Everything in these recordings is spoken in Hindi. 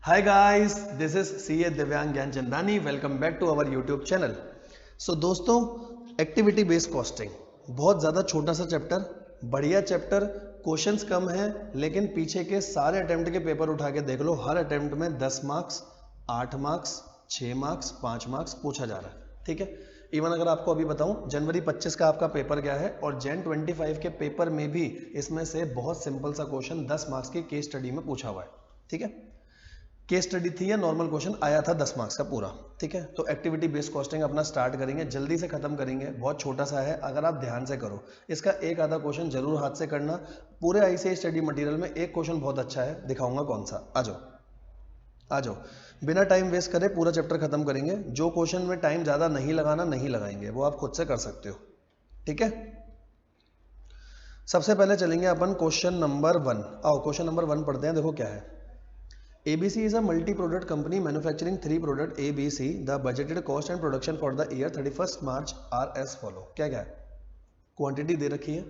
Hi guys, this is CA Divyang Gyan Chandani. Welcome back to our YouTube channel. So दोस्तों, एक्टिविटी बेस्ड कॉस्टिंग बहुत ज़्यादा छोटा सा चैप्टर, बढ़िया चैप्टर. क्वेश्चंस कम है लेकिन पीछे के सारे अटेम्प्ट के पेपर उठा के देख लो, हर अटेम्प्ट में 10 मार्क्स, 8 मार्क्स, 6 मार्क्स, 5 मार्क्स पूछा जा रहा है. ठीक है. इवन अगर आपको अभी बताऊं, जनवरी 25 का आपका पेपर गया है और जैन 25 के पेपर में भी इसमें से बहुत सिंपल सा क्वेश्चन 10 मार्क्स की केस स्टडी में पूछा हुआ है. ठीक है. केस स्टडी थी या नॉर्मल क्वेश्चन आया था 10 मार्क्स का पूरा. ठीक है. तो एक्टिविटी बेस्ड कॉस्टिंग अपना स्टार्ट करेंगे, जल्दी से खत्म करेंगे. बहुत छोटा सा है, अगर आप ध्यान से करो इसका एक आधा क्वेश्चन जरूर हाथ से करना. पूरे आईसीआई स्टडी मटेरियल में एक क्वेश्चन बहुत अच्छा है, दिखाऊंगा कौन सा. आ जाओ आ जाओ, बिना टाइम वेस्ट करे पूरा चैप्टर खत्म करेंगे. जो क्वेश्चन में टाइम ज्यादा नहीं लगाना नहीं लगाएंगे, वो आप खुद से कर सकते हो. ठीक है. सबसे पहले चलेंगे अपन क्वेश्चन नंबर 1. आओ क्वेश्चन नंबर 1 पढ़ते हैं. देखो क्या है. ABC is a multi-product company manufacturing 3 product ABC. The budgeted cost and production for the year 31st March are as follow. क्या क्या है? क्वांटिटी दे रखी है.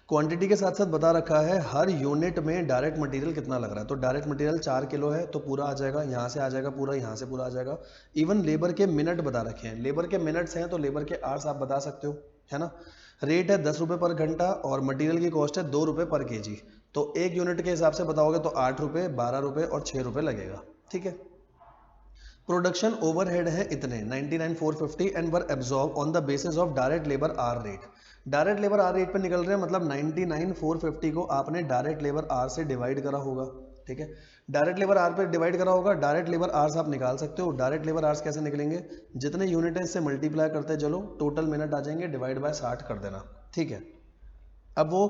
क्वांटिटी के साथ साथ बता रखा है हर यूनिट में डायरेक्ट मटेरियल कितना लग रहा है. तो डायरेक्ट मटेरियल 4 किलो है तो पूरा आ जाएगा, यहाँ से आ जाएगा पूरा, यहाँ से पूरा आ जाएगा. इवन लेबर के मिनट बता रखे हैं. लेबर के मिनट्स हैं तो लेबर के आवर्स आप बता सकते हो, है ना. रेट है 10 रुपये पर घंटा और मटेरियल की कॉस्ट है 2 रुपये पर केजी. तो एक यूनिट के हिसाब से बताओगे तो 8 रुपये, 12 रुपये और 6 रुपये लगेगा. ठीक है. प्रोडक्शन ओवरहेड है इतने 99,450 and were absorb on the basis of direct labour hour rate. Direct labour hour rate पे निकल रहे हैं, मतलब 99,450 को आपने डायरेक्ट लेबर आर से डिवाइड करा होगा. ठीक है. डायरेक्ट लेबर आर पे डिवाइड करा होगा. डायरेक्ट लेबर आर्स आप निकाल सकते हो. डायरेक्ट लेबर आर्स कैसे निकलेंगे? जितने यूनिट है इससे मल्टीप्लाई करते चलो, टोटल मिनट आ जाएंगे, डिवाइड बाय 60 कर देना. ठीक है. अब वो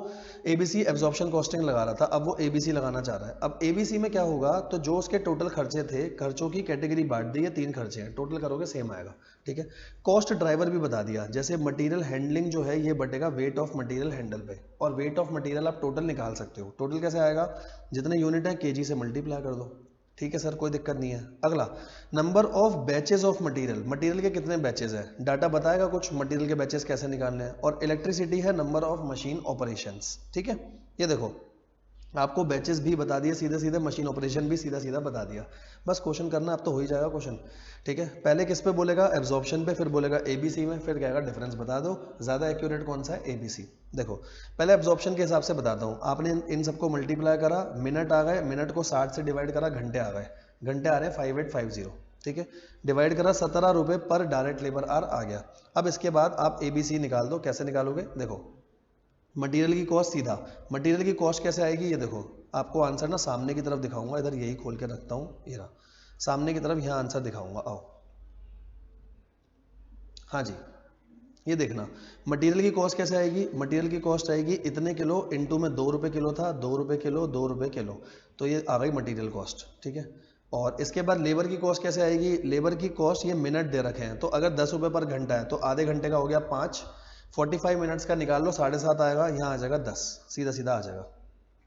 एबीसी एब्जॉर्प्शन कॉस्टिंग लगा रहा था, अब वो एबीसी लगाना चाह रहा है. अब एबीसी में क्या होगा, तो जो उसके टोटल खर्चे थे, खर्चों की कैटेगरी बांट दी है, 3 खर्चे हैं, टोटल करोगे सेम आएगा. ठीक है. कॉस्ट ड्राइवर भी बता दिया, जैसे मटेरियल हैंडलिंग जो है ये बटेगा वेट ऑफ मटेरियल हैंडल पे, और वेट ऑफ मटेरियल आप टोटल निकाल सकते हो. टोटल कैसे आएगा? जितने यूनिट है केजी से मल्टीप्लाई कर दो. ठीक है सर, कोई दिक्कत नहीं है. अगला, number of batches of material. Material के कितने बैचेस हैं, डाटा बताएगा कुछ, मटेरियल के बैचेस कैसे निकालने हैं. और इलेक्ट्रिसिटी है नंबर ऑफ मशीन ऑपरेशंस. ठीक है. ये देखो आपको बैचेस भी बता दिए सीधे सीधे, मशीन ऑपरेशन भी सीधा सीधा बता दिया. बस क्वेश्चन करना अब तो हो ही जाएगा क्वेश्चन. ठीक है. पहले किस पे बोलेगा? एब्जॉर्प्शन पे, फिर बोलेगा एबीसी में, फिर कहेगा डिफरेंस बता दो. ज़्यादा एक्यूरेट कौन सा है? एबीसी. देखो पहले एब्जॉर्प्शन के हिसाब से बताता हूँ. आपने इन सबको मल्टीप्लाई करा, मिनट आ गए, मिनट को 60 से डिवाइड करा, घंटे आ गए, घंटे आ रहे हैं 5850. ठीक है. डिवाइड करा 17 रुपये पर डायरेक्ट लेबर आर आ गया. अब इसके बाद आप एबीसी निकाल दो. कैसे निकालोगे? देखो मटेरियल की कॉस्ट सीधा, मटेरियल की कॉस्ट कैसे आएगी ये देखो. आपको आंसर ना सामने की तरफ दिखाऊंगा, इधर यही खोल के रखता हूँ, ये रहा सामने की तरफ, यहाँ आंसर दिखाऊंगा. आओ, हाँ जी, ये देखना मटेरियल की कॉस्ट कैसे आएगी. मटेरियल की कॉस्ट आएगी इतने किलो, इनटू में 2 रुपये किलो था, 2 रुपये किलो, 2 रुपये किलो, तो ये आ गई मटेरियल कॉस्ट. ठीक है. और इसके बाद लेबर की कॉस्ट कैसे आएगी. लेबर की कॉस्ट ये मिनट दे रखे हैं, तो अगर 10 रुपये पर घंटा है तो आधे घंटे का हो गया 5, 45 मिनट्स का निकाल लो, 7.5 आएगा, यहाँ आ जाएगा 10, सीधा सीधा आ जाएगा.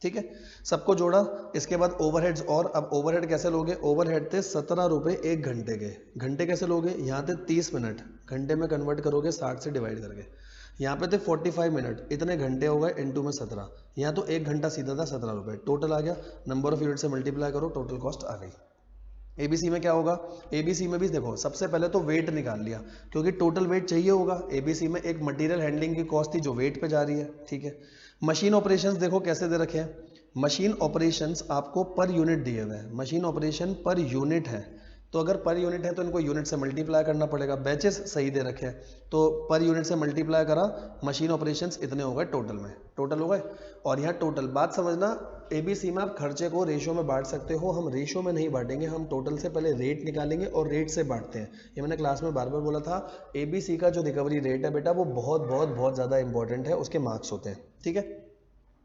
ठीक है. सबको जोड़ा. इसके बाद ओवरहेड्स, और अब ओवरहेड कैसे लोगे. ओवरहेड थे 17 रुपये एक घंटे के. घंटे कैसे लोगे, यहाँ थे 30 मिनट, घंटे में कन्वर्ट करोगे 60 से डिवाइड करके. यहाँ पे थे 45 मिनट, इतने घंटे हो गए, इनटू में 17, यहाँ तो एक घंटा सीधा था 17 रुपये, टोटल आ गया. नंबर ऑफ यूनिट से मल्टीप्लाई करो, टोटल कॉस्ट आ गई. एबीसी में क्या होगा. एबीसी में भी देखो सबसे पहले तो वेट निकाल लिया, क्योंकि टोटल वेट चाहिए होगा. एबीसी में एक मटेरियल हैंडलिंग की कॉस्ट थी जो वेट पे जा रही है. ठीक है. मशीन ऑपरेशंस देखो कैसे दे रखे हैं. मशीन ऑपरेशंस आपको पर यूनिट दिए हुए हैं. मशीन ऑपरेशन पर यूनिट है, तो अगर पर यूनिट है तो इनको यूनिट से मल्टीप्लाई करना पड़ेगा. बैचेस सही दे रखे हैं, तो पर यूनिट से मल्टीप्लाई करा, मशीन ऑपरेशंस इतने हो गए टोटल में, टोटल हो गए. और यहाँ टोटल बात समझना, एबीसी में आप खर्चे को रेशो में बांट सकते हो. हम रेशो में नहीं बांटेंगे, हम टोटल से पहले रेट निकालेंगे और रेट से बांटते हैं. ये मैंने क्लास में बार बार बोला था. एबीसी का जो रिकवरी रेट है बेटा, वो बहुत बहुत बहुत ज़्यादा इंपॉर्टेंट है, उसके मार्क्स होते हैं. ठीक है.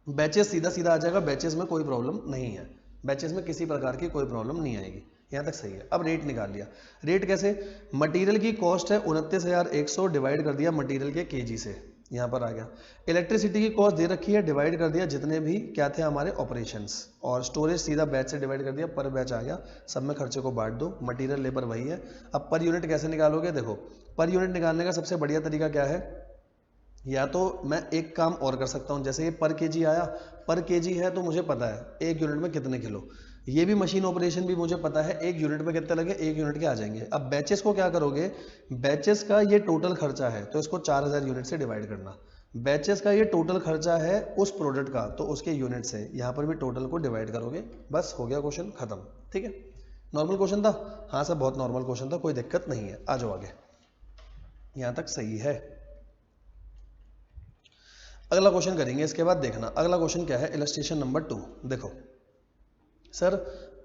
बैचेस सीधा सीधा आ जाएगा, बैचेस में कोई प्रॉब्लम नहीं है, बैचेस में किसी प्रकार की कोई प्रॉब्लम नहीं आएगी. यहाँ तक सही है. अब रेट निकाल लिया. रेट कैसे. मटेरियल की कॉस्ट है 29,100, डिवाइड कर दिया मटेरियल के केजी से, यहाँ पर आ गया. इलेक्ट्रिसिटी की कॉस्ट दे रखी है, डिवाइड कर दिया जितने भी क्या थे हमारे ऑपरेशंस. और स्टोरेज सीधा बैच से डिवाइड कर दिया, पर बैच आ गया. सब में खर्चे को बांट दो, मटेरियल लेबर वही है. अब पर यूनिट कैसे निकालोगे. देखो पर यूनिट निकालने का सबसे बढ़िया तरीका क्या है. या तो मैं एक काम और कर सकता हूँ, जैसे ये पर केजी आया, पर केजी है तो मुझे पता है एक यूनिट में कितने किलो, ये भी मशीन ऑपरेशन भी मुझे पता है एक यूनिट में कितने लगे, एक यूनिट के आ जाएंगे। अब बैचेस को क्या करोगे, बैचेस का ये टोटल खर्चा है तो इसको 4000 यूनिट से डिवाइड करना, बैचेस का ये टोटल खर्चा है उस प्रोडक्ट का तो उसके यूनिट से यहाँ पर भी टोटल को डिवाइड करोगे, बस हो गया क्वेश्चन खत्म। ठीक है, नॉर्मल क्वेश्चन था, हाँ सर बहुत नॉर्मल क्वेश्चन था, कोई दिक्कत नहीं है, आ जाओ आगे, यहाँ तक सही है। अगला क्वेश्चन करेंगे, इसके बाद देखना अगला क्वेश्चन क्या है, इलस्ट्रेशन नंबर 2। देखो सर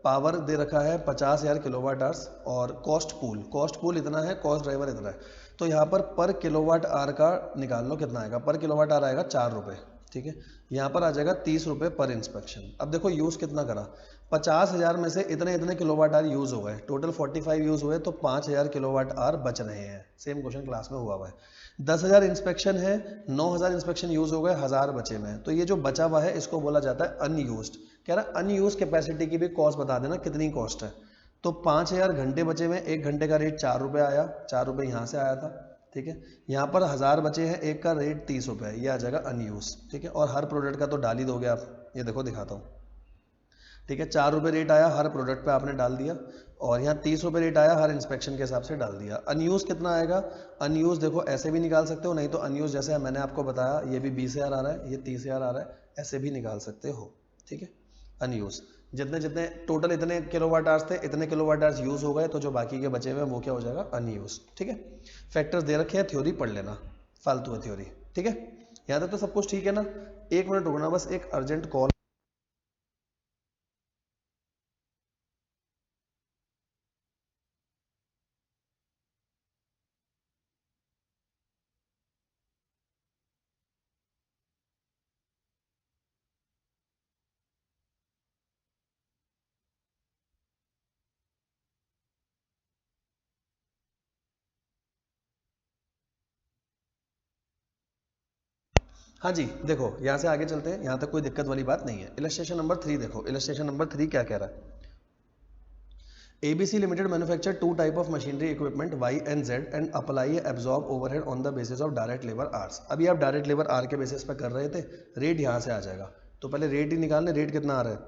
पावर दे रखा है 50,000 किलोवाट आवर्स और कॉस्ट पूल इतना है, कॉस्ट ड्राइवर इतना है, तो यहाँ पर किलोवाट आवर का निकाल लो कितना आएगा, पर किलोवाट आवर आएगा 4 रुपये। ठीक है, यहाँ पर आ जाएगा 30 रुपये पर इंस्पेक्शन। अब देखो यूज़ कितना करा, 50,000 में से इतने इतने किलोवाट आवर यूज़ हो गए, टोटल 45 यूज़ हुए तो 5,000 किलोवाट आवर बच रहे हैं। सेम क्वेश्चन क्लास में हुआ है। 10,000 इंस्पेक्शन है, 9,000 इंस्पेक्शन यूज़ हो गए, 1000 बचे हुए हैं, तो ये जो बचा हुआ है इसको बोला जाता है अनयूज्ड। कह रहा अनयूज कैपेसिटी की भी कॉस्ट बता देना कितनी कॉस्ट है। तो 5,000 घंटे बचे हुए, एक घंटे का रेट 4 रुपये आया, 4 रुपये यहाँ से आया था। ठीक है, यहाँ पर 1000 बचे हैं, एक का रेट 30 रुपये है, ये आ जाएगा अनयूज। ठीक है, और हर प्रोडक्ट का तो डाल ही दोगे आप, ये देखो दिखाता हूँ। ठीक है, 4 रुपये रेट आया हर प्रोडक्ट पे आपने डाल दिया, और यहाँ 30 रुपये रेट आया हर इंस्पेक्शन के हिसाब से डाल दिया। अनयूज कितना आएगा, अनयूज देखो ऐसे भी निकाल सकते हो, नहीं तो अनयूज जैसे मैंने आपको बताया ये भी 20,000 आ रहा है, ये 30,000 आ रहा है, ऐसे भी निकाल सकते हो। ठीक है, अनयूज जितने जितने टोटल इतने किलोवाट आवर्स थे, इतने किलोवाट आवर्स यूज हो गए, तो जो बाकी के बचे हुए वो क्या हो जाएगा, अनयूज। ठीक है, फैक्टर्स दे रखे हैं, थ्योरी पढ़ लेना, फालतू है थ्योरी। ठीक है, यहाँ तक तो सब कुछ ठीक है ना। 1 मिनट रुकना, बस एक अर्जेंट कॉल। हाँ जी, देखो यहाँ से आगे चलते हैं, यहाँ तक कोई दिक्कत वाली बात नहीं है। इलस्ट्रेशन नंबर 3 देखो, इलस्ट्रेशन नंबर 3 क्या कह रहा है, ABC Limited manufacture two type of machinery equipment Y and Z and apply absorb overhead on the basis of direct labor hours। अभी आप डायरेक्ट लेबर आर के बेसिस पे कर रहे थे, रेट यहाँ से आ जाएगा, तो पहले रेट ही निकालने, रेट कितना आ रहा है,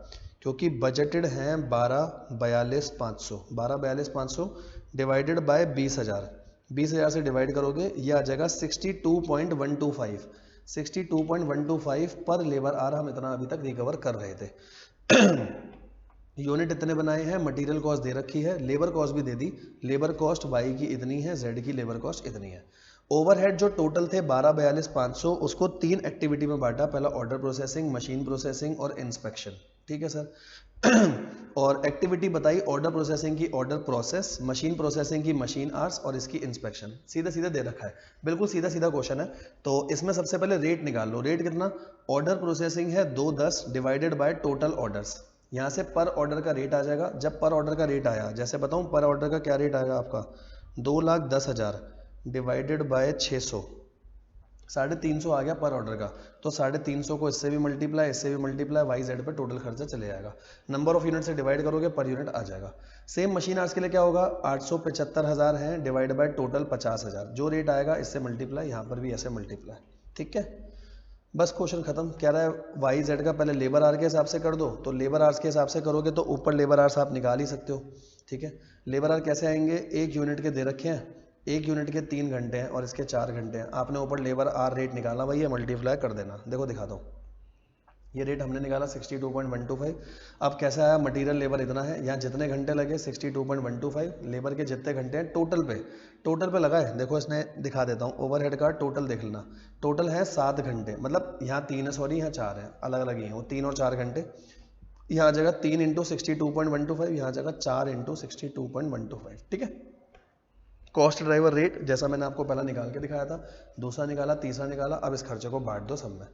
क्योंकि बजटेड हैं 12,42,500, 12,42,500 डिवाइडेड बाय 20,000, 20,000 से डिवाइड करोगे ये आ जाएगा 62.125, 62.125 पर लेबर आर हम इतना अभी तक रिकवर कर रहे थे। यूनिट इतने बनाए हैं, मटेरियल कॉस्ट दे रखी है, लेबर कॉस्ट भी दे दी, लेबर कॉस्ट वाई की इतनी है, जेड की लेबर कॉस्ट इतनी है। ओवरहेड जो टोटल थे 12,42,500 उसको 3 एक्टिविटी में बांटा, पहला ऑर्डर प्रोसेसिंग, मशीन प्रोसेसिंग और इंस्पेक्शन। ठीक है सर। और एक्टिविटी बताई ऑर्डर प्रोसेसिंग की ऑर्डर प्रोसेस, मशीन प्रोसेसिंग की मशीन आवर्स और इसकी इंस्पेक्शन, सीधा सीधा दे रखा है, बिल्कुल सीधा सीधा क्वेश्चन है। तो इसमें सबसे पहले रेट निकाल लो, रेट कितना, ऑर्डर प्रोसेसिंग है 210 डिवाइडेड बाय टोटल ऑर्डर्स, यहाँ से पर ऑर्डर का रेट आ जाएगा। जब पर ऑर्डर का रेट आया, जैसे बताऊँ पर ऑर्डर का क्या रेट आएगा आपका, 2,10,000 डिवाइडेड बाय 600, 350 आ गया पर ऑर्डर का। तो 350 को इससे भी मल्टीप्लाई, इससे भी मल्टीप्लाई, वाई जेड पर टोटल खर्चा चले जाएगा, नंबर ऑफ यूनिट से डिवाइड करोगे पर यूनिट आ जाएगा। सेम मशीन आवर्स के लिए क्या होगा, 875,000 है डिवाइड बाय टोटल 50,000, जो रेट आएगा इससे मल्टीप्लाई, यहाँ पर भी ऐसे मल्टीप्लाई। ठीक है, बस क्वेश्चन खत्म। कह रहा है वाई जेड का पहले लेबर आर के हिसाब से कर दो, तो लेबर आर्स के हिसाब से करोगे तो ऊपर लेबर आर्स आप निकाल ही सकते हो। ठीक है, लेबर आर कैसे आएंगे, एक यूनिट के दे रखे हैं, एक यूनिट के 3 घंटे हैं और इसके 4 घंटे हैं, आपने ऊपर लेबर आर रेट निकाला, भाई ये मल्टीप्लाई कर देना। देखो दिखाता हूँ, ये रेट हमने निकाला 62.125। अब कैसे आया, मटेरियल लेबर इतना है, यहाँ जितने घंटे लगे 62.125, लेबर के जितने घंटे हैं टोटल पे लगाए, देखो इसने दिखा देता हूँ, ओवरहेड का टोटल देख लेना, टोटल है 7 घंटे, मतलब यहाँ 3 है, सॉरी यहाँ 4 है, अलग अलग ही है वो, 3 और 4 घंटे, यहाँ आ जाएगा 3 इंटू 62.125, यहाँ आ जाएगा 4 इंटू 62.125। ठीक है, कॉस्ट ड्राइवर रेट जैसा मैंने आपको पहला निकाल के दिखाया था, दूसरा निकाला, तीसरा निकाला, अब इस खर्चे को बांट दो सब में,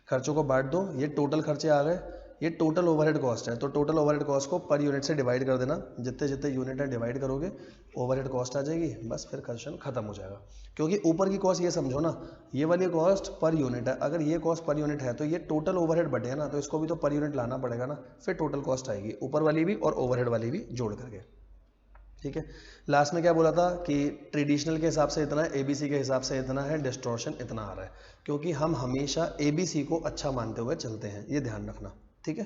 खर्चों को बांट दो, ये टोटल खर्चे आ गए, ये टोटल ओवरहेड कॉस्ट है, तो टोटल ओवरहेड कॉस्ट को पर यूनिट से डिवाइड कर देना, जितने जितने यूनिट है डिवाइड करोगे ओवरहेड कॉस्ट आ जाएगी, बस फिर क्वेश्चन खत्म हो जाएगा। क्योंकि ऊपर की कॉस्ट ये समझो ना, ये वाली कॉस्ट पर यूनिट है, अगर ये कॉस्ट पर यूनिट है तो ये टोटल ओवरहेड बटे है ना, तो इसको भी तो पर यूनिट लाना पड़ेगा ना, फिर टोटल कॉस्ट आएगी ऊपर वाली भी और ओवरहेड वाली भी जोड़ करके। ठीक है। लास्ट में क्या बोला था कि ट्रेडिशनल के हिसाब से इतना है, एबीसी के हिसाब से इतना है, डिस्टॉर्शन इतना आ रहा है, क्योंकि हम हमेशा एबीसी को अच्छा मानते हुए चलते हैं, ये ध्यान रखना। ठीक है,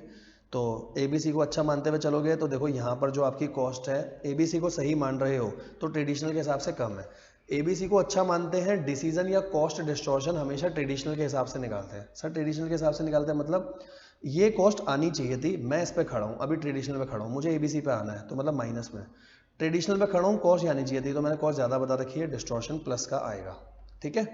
तो एबीसी को अच्छा मानते हुए चलोगे तो देखो यहाँ पर जो आपकी कॉस्ट है, एबीसी को सही मान रहे हो तो ट्रेडिशनल के हिसाब से कम है। एबीसी को अच्छा मानते हैं, डिसीजन या कॉस्ट डिस्टॉर्शन हमेशा ट्रेडिशनल के हिसाब से निकालते हैं। सर ट्रेडिशनल के हिसाब से निकालते हैं मतलब ये कॉस्ट आनी चाहिए थी, मैं इस पे खड़ा हूँ, अभी ट्रेडिशनल पे खड़ा हूँ, मुझे एबीसी पे आना है तो मतलब माइनस में। ट्रेडिशनल पे खड़ा हूँ, कॉस्ट आनी चाहिए थी तो मैंने कॉस्ट ज़्यादा बता रखी है, डिस्टॉर्शन प्लस का आएगा। ठीक है,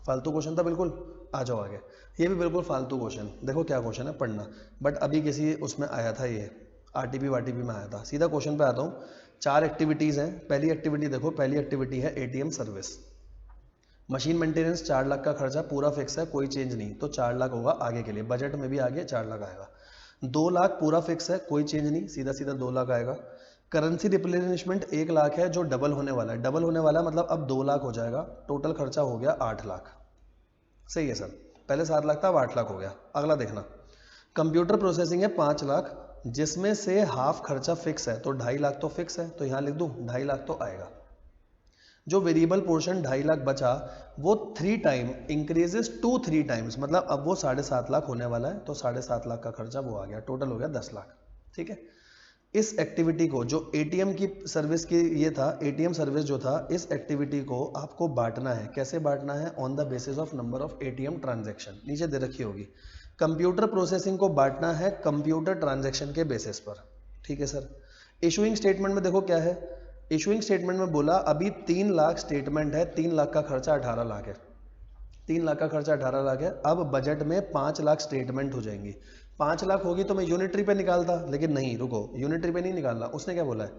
फालतू क्वेश्चन था बिल्कुल, आ जाओ आगे। ये भी बिल्कुल फालतू क्वेश्चन, देखो क्या क्वेश्चन है पढ़ना, बट अभी किसी उसमें आया था, ये आरटीपी वाटीपी में आया था। सीधा क्वेश्चन पे आता हूँ। 4 एक्टिविटीज़ हैं। पहली एक्टिविटी देखो, पहली एक्टिविटी है ATM service. Machine maintenance 4 lakh का खर्चा पूरा फिक्स है, कोई चेंज नहीं, तो 4 लाख होगा आगे के लिए, बजट में भी आगे 4 लाख आएगा। 2 लाख पूरा फिक्स है, कोई चेंज नहीं, सीधा सीधा 2 लाख आएगा। करेंसी रिप्लेनिशमेंट 1 लाख है जो डबल होने वाला है, डबल होने वाला है मतलब अब 2 लाख हो जाएगा, टोटल खर्चा हो गया 8 लाख। सही है सर, पहले 7 लाख था अब 8 लाख हो गया। अगला देखना, कंप्यूटर प्रोसेसिंग है 5 लाख, जिसमें से हाफ खर्चा फिक्स है, तो 2.5 लाख तो फिक्स है, तो यहाँ लिख दूँ 2.5 लाख तो आएगा। जो वेरिएबल पोर्शन 2.5 लाख बचा वो 3 टाइम इंक्रीजेस टू 3 टाइम्स, मतलब अब वो 7.5 लाख होने वाला है, तो 7.5 लाख का खर्चा वो आ गया, टोटल हो गया 10 लाख। ठीक है, इस एक्टिविटी को जो एटीएम की सर्विस की ये था, एटीएम सर्विस जो था, इस एक्टिविटी को आपको बांटना है। कैसे बांटना है? On the basis of number of ATM transaction, नीचे दे रखी होगी। कंप्यूटर प्रोसेसिंग को बांटना है कंप्यूटर ट्रांजैक्शन के बेसिस पर। ठीक है सर। इशूइंग स्टेटमेंट में देखो क्या है, इशूइंग स्टेटमेंट में बोला अभी 3 लाख स्टेटमेंट है, 3 लाख का खर्चा 18 लाख है, 3 लाख का खर्चा 18 लाख है। अब बजट में 5 लाख स्टेटमेंट हो जाएंगी। 5 लाख होगी तो मैं यूनिटरी पे निकालता, लेकिन नहीं, रुको, यूनिटरी पे नहीं निकालना। उसने क्या बोला है,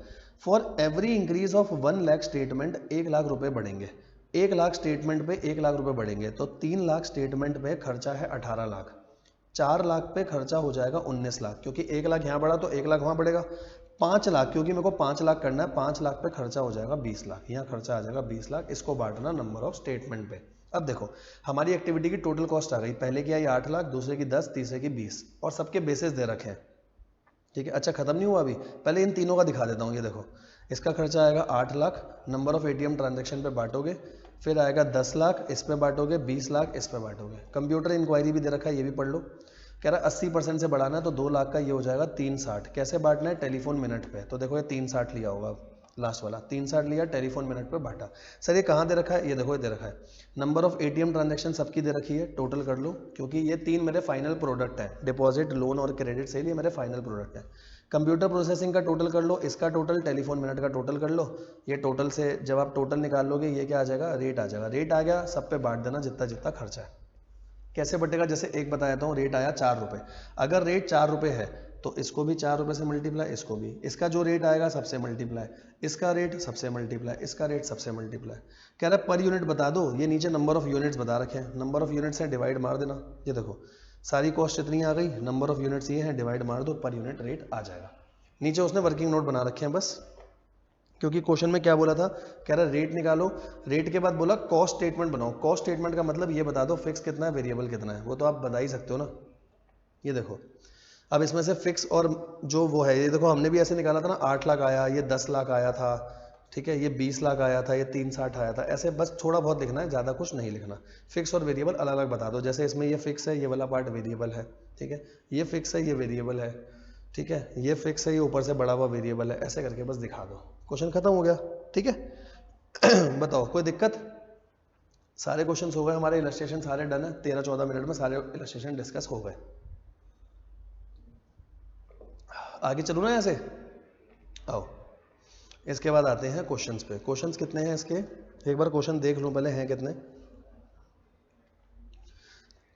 for every increase of 1 lakh statement 1 lakh रुपए बढ़ेंगे। 1 लाख स्टेटमेंट पे 1 लाख रुपए बढ़ेंगे, तो 3 लाख स्टेटमेंट पे खर्चा है 18 लाख, 4 लाख पे खर्चा हो जाएगा 19 लाख, क्योंकि 1 लाख यहाँ बढ़ा तो 1 लाख वहाँ बढ़ेगा। 5 लाख, क्योंकि मेरे को 5 लाख करना है, 5 लाख पे खर्चा हो जाएगा 20 लाख, यहाँ खर्चा आ जाएगा 20 लाख। इसको बांटना नंबर ऑफ स्टेटमेंट पे। अब देखो हमारी एक्टिविटी की टोटल कॉस्ट आ गई, पहले की आई 8 लाख, दूसरे की 10, तीसरे की 20, और सबके बेसिस दे रखे हैं। ठीक है, अच्छा खत्म नहीं हुआ अभी, पहले इन तीनों का दिखा देता हूँ। ये देखो, इसका खर्चा आएगा 8 lakh, number of ATM transaction पे बांटोगे, फिर आएगा 10 लाख, इस पे बांटोगे, 20 लाख इस पे बांटोगे। कंप्यूटर इंक्वायरी भी दे रखा है, ये भी पढ़ लो। कह रहा है 80% से बढ़ाना है, तो 2 लाख का ये हो जाएगा 360। कैसे बांटना है? टेलीफोन मिनट पे, तो देखो ये 360 लिया होगा, लास्ट वाला 360 लिया, टेलीफोन मिनट पे बांटा। सर ये कहाँ दे रखा है? ये देखो ये दे रखा है, नंबर ऑफ एटीएम ट्रांजैक्शन सबकी दे रखी है, टोटल कर लो, क्योंकि ये 3 मेरे फाइनल प्रोडक्ट है, डिपॉजिट, लोन और क्रेडिट सेल, ये मेरे फाइनल प्रोडक्ट है। कंप्यूटर प्रोसेसिंग का टोटल कर लो, इसका टोटल, टेलीफोन मिनट का टोटल कर लो। ये टोटल से जब आप टोटल निकाल लोगे, ये क्या आ जाएगा? रेट आ जाएगा। रेट आ गया, सब पे बांट देना जितना जितना खर्चा है। कैसे बटेगा? जैसे एक बताया था, रेट आया 4 रुपये, अगर रेट 4 रुपये है तो इसको भी 4 रुपये से मल्टीप्लाई, इसको भी, इसका जो रेट आएगा सबसे मल्टीप्लाई, इसका रेट सबसे मल्टीप्लाई, इसका रेट सबसे मल्टीप्लाई। कह रहा है पर यूनिट बता दो, ये नीचे नंबर ऑफ यूनिट्स बता रखे हैं, नंबर ऑफ यूनिट से डिवाइड मार देना। ये देखो सारी कॉस्ट इतनी आ गई, नंबर ऑफ यूनिट्स ये हैं, डिवाइड मार दो, पर यूनिट रेट आ जाएगा। नीचे उसने वर्किंग नोट बना रखे हैं बस, क्योंकि क्वेश्चन में क्या बोला था, कह रहा रेट निकालो, रेट के बाद बोला कॉस्ट स्टेटमेंट बनाओ। कॉस्ट स्टेटमेंट का मतलब ये बता दो फिक्स कितना है, वेरिएबल कितना है, वो तो आप बता ही सकते हो ना। ये देखो अब इसमें से फिक्स और जो वो है, ये देखो हमने भी ऐसे निकाला था ना, 8 लाख आया, ये 10 लाख आया था, ठीक है, ये 20 लाख आया था, ये 360 आया था, ऐसे बस थोड़ा बहुत लिखना है, ज़्यादा कुछ नहीं लिखना। फिक्स और वेरिएबल अलग अलग बता दो, जैसे इसमें ये फिक्स है, ये वाला पार्ट वेरिएबल है, ठीक है, ये फिक्स है, ये वेरिएबल है, ठीक है, ये फिक्स है, ये ऊपर से बड़ा हुआ वेरिएबल है, ऐसे करके बस दिखा दो, क्वेश्चन खत्म हो गया। ठीक है बताओ कोई दिक्कत? सारे क्वेश्चन हो गए हमारे, इलस्ट्रेशन सारे डन है, 13-14 मिनट में सारे इलस्ट्रेशन डिस्कस हो गए। आगे चलो ना ऐसे, आओ इसके बाद आते हैं क्वेश्चंस पे। क्वेश्चंस कितने हैं इसके, एक बार क्वेश्चन देख लूं पहले, हैं कितने?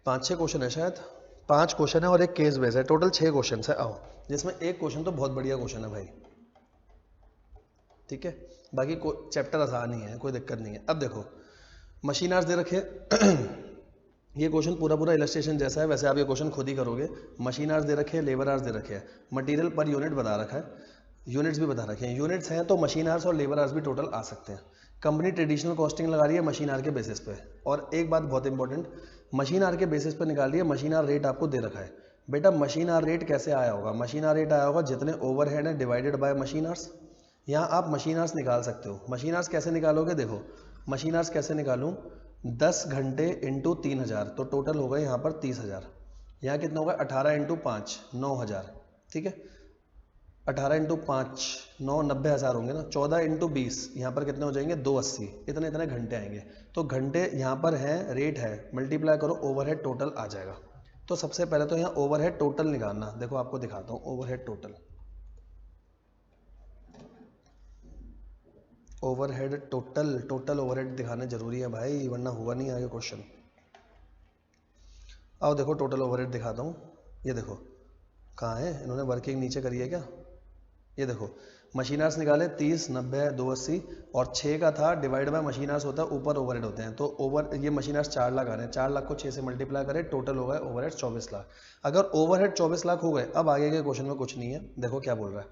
5-6 क्वेश्चन है शायद, 5 क्वेश्चन है और एक केस बेस है, टोटल 6 क्वेश्चन है। आओ, जिसमें एक क्वेश्चन तो बहुत बढ़िया क्वेश्चन है भाई, ठीक है, बाकी चैप्टर आसान ही है, कोई दिक्कत नहीं है। अब देखो मशीन आवर्स दे रखे ये क्वेश्चन पूरा पूरा इलस्ट्रेशन जैसा है, वैसे आप ये क्वेश्चन खुद ही करोगे। मशीन आवर्स दे रखे हैं, लेबर आवर्स दे रखे हैं, मटेरियल पर यूनिट बता रखा है, यूनिट्स भी बता रखे हैं। यूनिट्स हैं तो मशीन आवर्स और लेबर आवर्स भी टोटल आ सकते हैं। कंपनी ट्रेडिशनल कॉस्टिंग लगा रही है मशीन आवर के बेसिस पे, और एक बात बहुत इंपॉर्टेंट, मशीन आवर के बेसिस पे निकाल रही है, मशीन आवर रेट आपको दे रखा है। बेटा मशीन आवर रेट कैसे आया होगा? मशीन आवर रेट आया होगा जितने ओवरहेड है डिवाइडेड बाय मशीन आवर्स, यहाँ आप मशीन आवर्स निकाल सकते हो। मशीन आवर्स कैसे निकालोगे, देखो मशीन आवर्स कैसे निकालूँ, 10 घंटे इंटू 3000 तो टोटल होगा यहाँ पर 30,000। यहाँ कितना होगा 18 इंटू 5 9,000, ठीक है। 18 इंटू 5 9 90,000 होंगे ना। 14 इंटू 20 यहाँ पर कितने हो जाएंगे 280, इतने इतने घंटे आएंगे। तो घंटे यहाँ पर हैं, रेट है, मल्टीप्लाई करो, ओवरहेड टोटल आ जाएगा। तो सबसे पहले तो यहाँ ओवरहेड टोटल निकालना, देखो आपको दिखाता हूँ overhead total. Overhead total overhead दिखाने जरूरी है भाई, वरना हुआ नहीं आगे क्वेश्चन। आओ देखो टोटल ओवरहेड दिखाता हूँ। ये देखो कहाँ है, इन्होंने वर्किंग नीचे करी है क्या। ये देखो मशीन आवर्स निकाले 30 90 280 और 6 का था, डिवाइड बाय मशीन आवर्स होता है, ऊपर ओवरहेड होते हैं। तो ओवर ये मशीन आवर्स 4 लाख आ रहे हैं, 4 लाख को 6 से मल्टीप्लाई करें, टोटल हो गए ओवरहेड 24 लाख। अगर ओवरहेड 24 लाख हो गए, अब आगे के क्वेश्चन में कुछ नहीं है। देखो क्या बोल रहा है,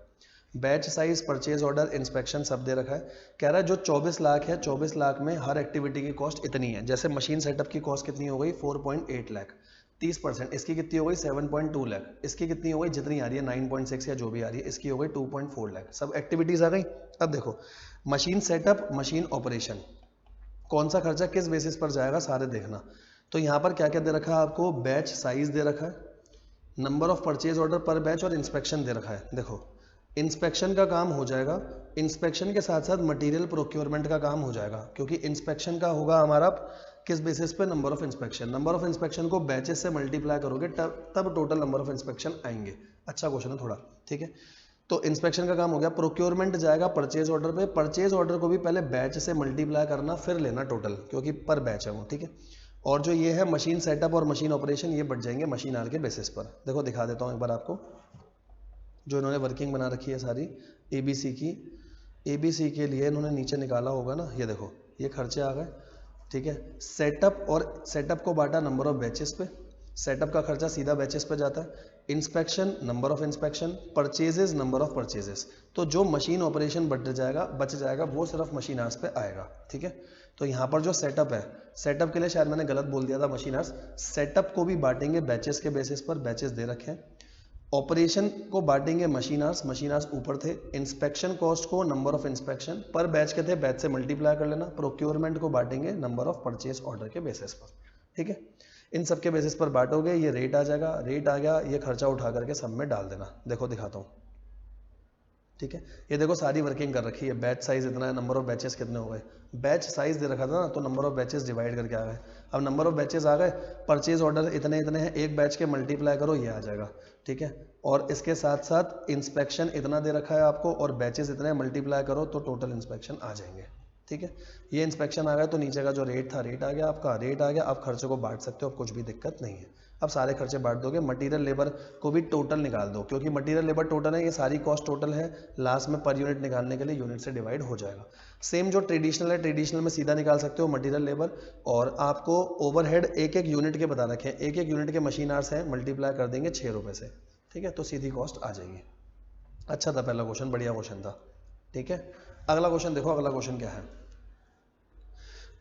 batch size, purchase order, inspection सब दे रखा है। कह रहा है जो 24 लाख है, 24 लाख में हर एक्टिविटी की कॉस्ट इतनी है। जैसे मशीन सेटअप की कॉस्ट कितनी हो गई 4.8 लाख, 30% इसकी कितनी हो गई 7.2 लाख, इसकी कितनी हो गई जितनी आ रही है 9.6 या जो भी आ रही है, इसकी हो गई 2.4 लाख। सब एक्टिविटीज आ गई। अब देखो मशीन सेटअप, मशीन ऑपरेशन, कौन सा खर्चा किस बेसिस पर जाएगा सारे देखना। तो यहाँ पर क्या क्या दे रखा है आपको, बैच साइज दे रखा है, नंबर ऑफ परचेज ऑर्डर पर बैच और इंस्पेक्शन दे रखा है। देखो इंस्पेक्शन का काम हो जाएगा, इंस्पेक्शन के साथ साथ मटेरियल प्रोक्योरमेंट का काम हो जाएगा, क्योंकि इंस्पेक्शन का होगा हमारा किस बेसिस पे, number of inspection. Number of inspection को बैचेस से मल्टीप्लाई करोगे तब टोटल नंबर ऑफ इंस्पेक्शन आएंगे। अच्छा क्वेश्चन है थोड़ा, ठीक है। तो इंस्पेक्शन का काम हो गया, प्रोक्योरमेंट जाएगा परचेज ऑर्डर पे, परचेज ऑर्डर को भी पहले बैच से मल्टीप्लाई करना फिर लेना टोटल, क्योंकि पर बैच है वो, ठीक है। और जो ये है मशीन सेटअप और मशीन ऑपरेशन, ये बढ़ जाएंगे मशीन आवर के बेसिस पर। देखो दिखा देता हूँ एक बार आपको, जो इन्होंने वर्किंग बना रखी है सारी एबीसी की। एबीसी के लिए इन्होंने नीचे निकाला होगा ना, ये देखो ये खर्चे आ गए, ठीक है। सेटअप, और सेटअप को बांटा नंबर ऑफ बैचेस पे, सेटअप का खर्चा सीधा बैचेस पे जाता है। Inspection number of inspection, purchases number of purchases. तो जो मशीन ऑपरेशन बच जाएगा वो सिर्फ मशीन आवर्स पे आएगा, ठीक है। तो यहाँ पर जो सेटअप है, सेटअप के लिए शायद मैंने गलत बोल दिया था मशीन आवर्स, सेटअप को भी बांटेंगे बैचेस के बेसिस पर, बैचेस दे रखे हैं। ऑपरेशन को बांटेंगे मशीन आवर्स, मशीन आवर्स ऊपर थे। इंस्पेक्शन कॉस्ट को नंबर ऑफ इंस्पेक्शन पर बैच के थे, बैच से मल्टीप्लाई कर लेना। प्रोक्योरमेंट को बांटेंगे नंबर ऑफ परचेज ऑर्डर के बेसिस पर, ठीक है। इन सब के बेसिस पर बांटोगे, ये रेट आ जाएगा, रेट आ गया, ये खर्चा उठा करके सब में डाल देना। देखो दिखाता हूँ, ठीक है। ये देखो सारी वर्किंग कर रखी है, बैच साइज इतना है, नंबर ऑफ बैचेस कितने हो गए, बैच साइज दे रखा था ना, तो नंबर ऑफ बैचेस डिवाइड करके आ गए। अब नंबर ऑफ बैचेस आ गए, परचेज ऑर्डर इतने इतने हैं, एक बैच के मल्टीप्लाई करो ये आ जाएगा, ठीक है। और इसके साथ साथ इंस्पेक्शन इतना दे रखा है आपको, और बैचेस इतने मल्टीप्लाई करो तो टोटल इंस्पेक्शन आ जाएंगे, ठीक है। ये इंस्पेक्शन आ गया तो नीचे का जो रेट था, रेट आ गया आपका, रेट आ गया। आप खर्चों को बांट सकते हो, अब कुछ भी दिक्कत नहीं है। अब सारे खर्चे बांट दोगे, मटेरियल लेबर को भी टोटल निकाल दो, क्योंकि मटेरियल लेबर टोटल है, ये सारी कॉस्ट टोटल है, लास्ट में पर यूनिट निकालने के लिए यूनिट से डिवाइड हो जाएगा। सेम जो ट्रेडिशनल है, ट्रेडिशनल में सीधा निकाल सकते हो मटेरियल लेबर, और आपको ओवरहेड एक एक यूनिट के बता रखे हैं, एक एक यूनिट के मशीन आवर्स हैं, मल्टीप्लाई कर देंगे 6 रुपये से, ठीक है। तो सीधी कॉस्ट आ जाएगी। अच्छा था पहला क्वेश्चन, बढ़िया क्वेश्चन था, ठीक है। अगला क्वेश्चन देखो, अगला क्वेश्चन क्या है।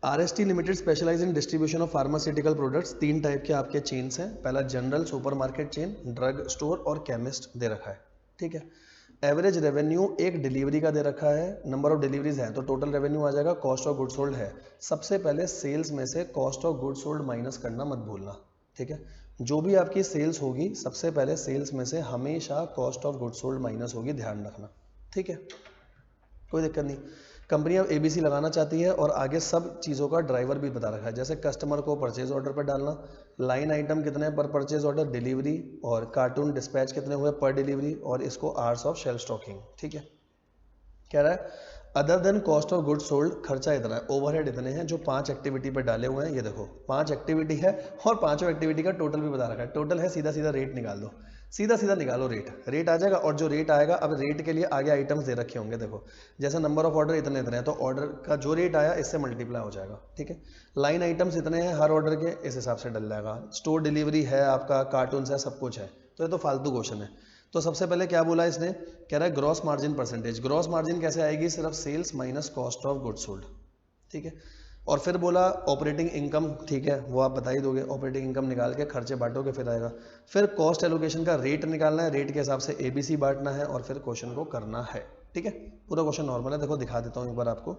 RST limited specialise in distribution of pharmaceutical products. 3 type के आपके चेन्स हैं, पहला general supermarket chain, drug store और केमिस्ट दे रखा है, ठीक है। एवरेज रेवेन्यू एक डिलीवरी का दे रखा है, नंबर ऑफ डिलीवरीज है, तो टोटल रेवेन्यू आ जाएगा। कॉस्ट ऑफ गुड सोल्ड है, सबसे पहले सेल्स में से cost of good sold minus करना मत भूलना, ठीक है। जो भी आपकी सेल्स होगी, सबसे पहले सेल्स में से हमेशा cost of good sold minus होगी, ध्यान रखना, ठीक है। कोई दिक्कत नहीं। कंपनी अब एबीसी लगाना चाहती है और आगे सब चीज़ों का ड्राइवर भी बता रखा है, जैसे कस्टमर को परचेज ऑर्डर पर डालना, लाइन आइटम कितने पर परचेज ऑर्डर, डिलीवरी, और कार्टून डिस्पैच कितने हुए पर डिलीवरी, और इसको आवर्स ऑफ शेल्फ स्टॉकिंग, ठीक है। कह रहा है other than cost of good sold खर्चा इतना है, ओवरहेड इतने हैं, जो 5 एक्टिविटी पर डाले हुए हैं। ये देखो 5 एक्टिविटी है और 5 एक्टिविटी का टोटल भी बता रखा है, टोटल है, सीधा सीधा रेट निकाल दो, सीधा सीधा निकालो रेट, रेट आ जाएगा। और जो रेट आएगा, अब रेट के लिए आगे आइटम्स दे रखे होंगे, देखो जैसे नंबर ऑफ ऑर्डर इतने इतने हैं, तो ऑर्डर का जो रेट आया इससे मल्टीप्लाई हो जाएगा, ठीक है। लाइन आइटम्स इतने हैं हर ऑर्डर के, इस हिसाब से डल जाएगा। स्टोर डिलीवरी है आपका, कार्टून्स है, सब कुछ है, तो ये तो फालतू क्वेश्चन है। तो सबसे पहले क्या बोला इसने, कह रहा है gross margin percentage. Gross margin कैसे आएगी, सिर्फ sales minus cost of good sold, ठीक है। और फिर बोला ऑपरेटिंग इनकम, ठीक है, वो आप बता ही दोगे, ऑपरेटिंग इनकम निकाल के खर्चे बांटोगे फिर आएगा। फिर कॉस्ट एलोकेशन का रेट निकालना है, रेट के हिसाब से एबीसी बांटना है, और फिर क्वेश्चन को करना है, ठीक है, पूरा क्वेश्चन नॉर्मल है। देखो दिखा देता हूँ एक बार आपको।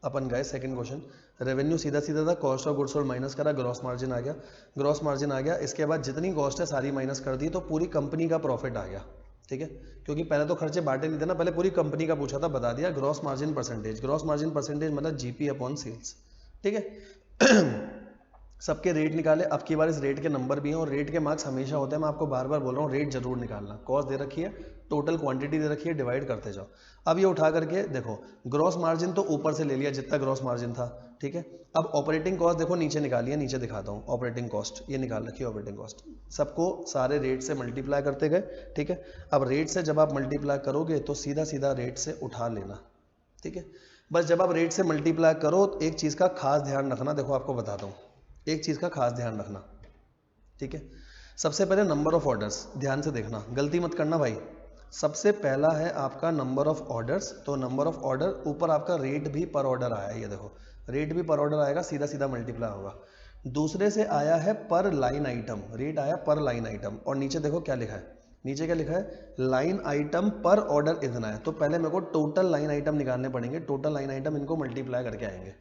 अपन गए सेकंड क्वेश्चन, रेवेन्यू सीधा सीधा था, cost of goods sold minus करा, ग्रॉस मार्जिन आ गया, ग्रॉस मार्जिन आ गया। इसके बाद जितनी कॉस्ट है सारी माइनस कर दी तो पूरी कंपनी का प्रॉफिट आ गया। ठीक है, क्योंकि पहले तो खर्चे बांटे नहीं थे ना, पहले पूरी कंपनी का पूछा था, बता दिया। Gross margin percentage, gross margin percentage मतलब जीपी अपॉन सेल्स। ठीक है सबके रेट निकाले। अब की बार इस रेट के नंबर भी हैं और रेट के मार्क्स हमेशा होते हैं, मैं आपको बार बार बोल रहा हूँ, रेट जरूर निकालना। कॉस्ट दे रखी है, टोटल क्वांटिटी दे रखी है, डिवाइड करते जाओ। अब ये उठा करके देखो, ग्रॉस मार्जिन तो ऊपर से ले लिया जितना ग्रॉस मार्जिन था। ठीक है, अब ऑपरेटिंग कॉस्ट देखो नीचे निकाली है, नीचे दिखाता हूँ। ऑपरेटिंग कॉस्ट ये निकाल रखी है, ऑपरेटिंग कॉस्ट सबको सारे रेट से मल्टीप्लाई करते गए। ठीक है, अब रेट से जब आप मल्टीप्लाई करोगे तो सीधा सीधा रेट से उठा लेना। ठीक है, बस जब आप रेट से मल्टीप्लाई करो तो एक चीज़ का खास ध्यान रखना, देखो आपको बताता हूँ, एक चीज़ का खास ध्यान रखना। ठीक है, सबसे पहले नंबर ऑफ ऑर्डर्स ध्यान से देखना, गलती मत करना भाई। सबसे पहला है आपका नंबर ऑफ ऑर्डर्स, तो नंबर ऑफ ऑर्डर ऊपर आपका रेट भी पर ऑर्डर आया, ये देखो रेट भी पर ऑर्डर आएगा, सीधा सीधा मल्टीप्लाई होगा। दूसरे से आया है पर लाइन आइटम, रेट आया पर लाइन आइटम, और नीचे देखो क्या लिखा है, नीचे क्या लिखा है, लाइन आइटम पर ऑर्डर इतना है। तो पहले मेरे को टोटल लाइन आइटम निकालने पड़ेंगे, टोटल लाइन आइटम इनको मल्टीप्लाई करके आएंगे।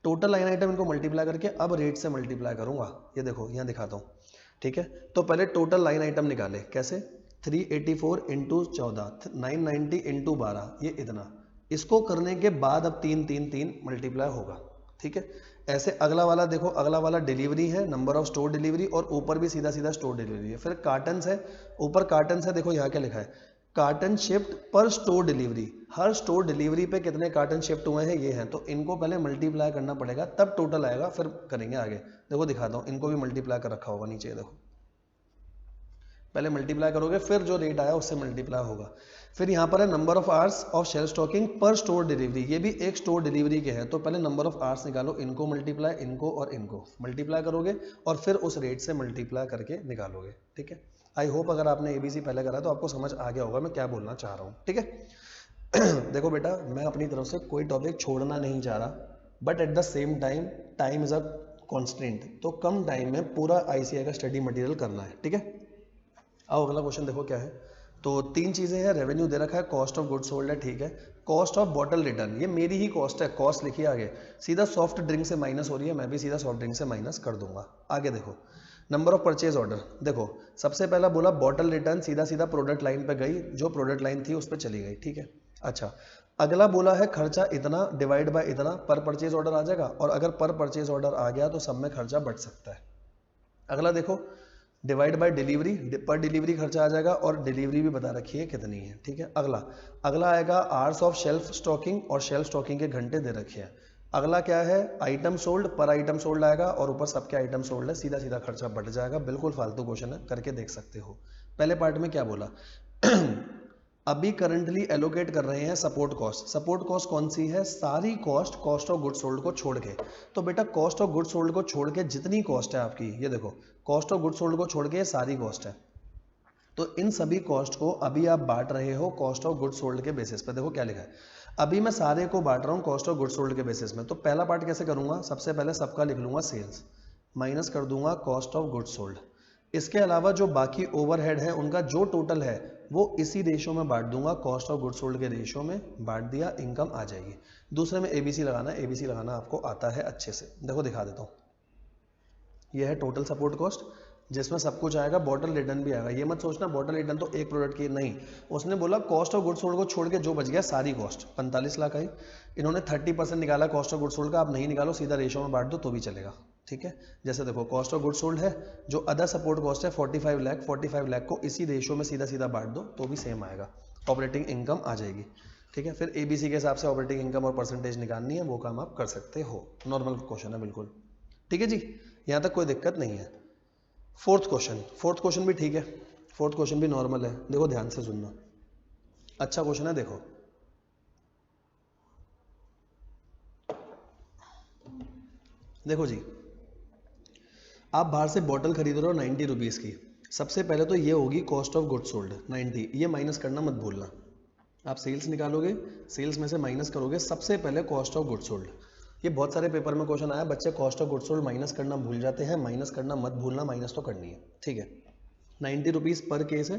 टोटल लाइन आइटम इनको मल्टीप्लाई करके अब रेट से मल्टीप्लाई करूंगा, ये देखो यहाँ दिखाता हूँ। ठीक है, तो पहले टोटल लाइन आइटम निकाले, कैसे, 384 इंटू 14, 990 इंटू 12, ये इतना। इसको करने के बाद अब 3 3 3 मल्टीप्लाई होगा। ठीक है, ऐसे अगला वाला देखो, अगला वाला डिलीवरी है, नंबर ऑफ स्टोर डिलीवरी, और ऊपर भी सीधा सीधा स्टोर डिलीवरी है। फिर कार्टन्स है, ऊपर कार्टन्स है, देखो यहाँ क्या लिखा है, कार्टन शिफ्ट पर स्टोर डिलीवरी, हर स्टोर डिलीवरी पे कितने कार्टन शिफ्ट हुए हैं ये हैं। तो इनको पहले मल्टीप्लाई करना पड़ेगा, तब टोटल आएगा, फिर करेंगे आगे। देखो दिखाता हूँ, इनको भी मल्टीप्लाई कर रखा होगा नीचे, देखो पहले मल्टीप्लाई करोगे फिर जो रेट आया उससे मल्टीप्लाई होगा। फिर यहाँ पर है number of hours of shelf stocking per store delivery, ये भी एक स्टोर डिलीवरी के हैं। तो पहले नंबर ऑफ आवर्स निकालो, इनको मल्टीप्लाई, इनको और इनको मल्टीप्लाई करोगे, और फिर उस रेट से मल्टीप्लाई करके निकालोगे। ठीक है, आई होप अगर आपने एबीसी पहले करा तो आपको समझ आ गया होगा मैं क्या बोलना चाह रहा हूँ। ठीक है देखो बेटा, मैं अपनी तरफ से कोई टॉपिक छोड़ना नहीं चाह रहा, but at the same time time is a constant, तो कम टाइम में पूरा आईसीआई का स्टडी मटेरियल करना है। ठीक है, आओ अगला क्वेश्चन देखो क्या है। तो 3 चीज़ें हैं, रेवेन्यू दे रखा है, कॉस्ट ऑफ गुड्स सोल्ड है, ठीक है, कॉस्ट ऑफ बॉटल रिटर्न, ये मेरी ही कॉस्ट है, कॉस्ट लिखिए आगे, सीधा सॉफ्ट ड्रिंक से माइनस हो रही है, मैं भी सीधा सॉफ्ट ड्रिंक से माइनस कर दूंगा। आगे देखो, नंबर ऑफ परचेज ऑर्डर, देखो सबसे पहला बोला बॉटल रिटर्न, सीधा सीधा प्रोडक्ट लाइन पे गई, जो प्रोडक्ट लाइन थी उस पर चली गई। ठीक है, अच्छा अगला बोला है खर्चा इतना डिवाइड बाय इतना, पर परचेज ऑर्डर आ जाएगा, और अगर पर परचेज ऑर्डर आ गया तो सब में खर्चा बढ़ सकता है। अगला देखो डिवाइड बाय डिलीवरी, पर डिलीवरी खर्चा आ जाएगा, और डिलीवरी भी बता रखी है कितनी है। ठीक है, अगला आएगा आवर्स ऑफ शेल्फ स्टॉकिंग, और शेल्फ स्टॉकिंग के घंटे दे रखे हैं। अगला क्या है, आइटम सोल्ड, पर आइटम सोल्ड आएगा, और ऊपर सबके आइटम सोल्ड है, सीधा सीधा खर्चा बढ़ जाएगा। बिल्कुल फालतू क्वेश्चन है, करके देख सकते हो। पहले पार्ट में क्या बोला अभी करंटली एलोकेट कर रहे हैं सपोर्ट कॉस्ट। सपोर्ट कॉस्ट कौन सी है, सारी cost, cost of goods sold को छोड़ के। तो बेटा कॉस्ट ऑफ गुड्स सोल्ड को छोड़ के जितनी कॉस्ट है आपकी, ये देखो कॉस्ट ऑफ गुड्स सोल्ड को छोड़ के ये सारी कॉस्ट है। तो इन सभी कॉस्ट को अभी आप बांट रहे हो कॉस्ट ऑफ गुड्स सोल्ड के बेसिस पे। देखो क्या लिखा है, अभी मैं सारे को बांट रहा हूँ कॉस्ट ऑफ गुड्स सोल्ड के बेसिस में। तो पहला पार्ट कैसे करूंगा, सबसे पहले सबका लिख लूंगा सेल्स, माइनस कर दूंगा कॉस्ट ऑफ गुड्स सोल्ड। इसके अलावा जो बाकी ओवरहेड है उनका जो टोटल है वो इसी रेशियो में बांट दूंगा, कॉस्ट ऑफ गुड्स सोल्ड के रेशियो में बांट दिया, इनकम आ जाएगी। दूसरे में एबीसी लगाना, एबीसी लगाना आपको आता है अच्छे से। देखो दिखा देता हूँ, यह है टोटल सपोर्ट कॉस्ट, जिसमें सब कुछ आएगा, बॉटल रिटर्न भी आएगा। ये मत सोचना बॉटल रिटर्न तो एक प्रोडक्ट की, नहीं, उसने बोला कॉस्ट ऑफ गुड्स सोल्ड को छोड़ के जो बच गया सारी कॉस्ट 45 लाख आई। इन्होंने 30% निकाला कॉस्ट ऑफ गुड्स सोल्ड का, आप नहीं निकालो, सीधा रेशियो में बांट दो तो भी चलेगा। ठीक है, जैसे देखो कॉस्ट ऑफ गुड्स सोल्ड है, जो अदर सपोर्ट कॉस्ट है 45 लाख, 45 लाख को इसी रेशियो में सीधा सीधा बांट दो तो भी सेम आएगा, ऑपरेटिंग इनकम आ जाएगी। ठीक है, फिर एबीसी के हिसाब से ऑपरेटिंग इनकम और परसेंटेज निकालनी है, वो काम आप कर सकते हो। नॉर्मल क्वेश्चन है बिल्कुल। ठीक है जी, यहाँ तक कोई दिक्कत नहीं है। फोर्थ क्वेश्चन भी ठीक है, फोर्थ क्वेश्चन भी नॉर्मल है। देखो ध्यान से सुनना, अच्छा क्वेश्चन है। देखो देखो जी, आप बाहर से बॉटल खरीद रहे हो 90 रुपीज़ की। सबसे पहले तो ये होगी कॉस्ट ऑफ गुड्स सोल्ड 90, ये माइनस करना मत भूलना। आप सेल्स निकालोगे, सेल्स में से माइनस करोगे, सबसे पहले कॉस्ट ऑफ गुड्स सोल्ड। ये बहुत सारे पेपर में क्वेश्चन आया, बच्चे cost of goods sold minus करना भूल जाते हैं, माइनस करना मत भूलना, माइनस तो करनी है। ठीक है, 90 रुपीज़ पर केस है,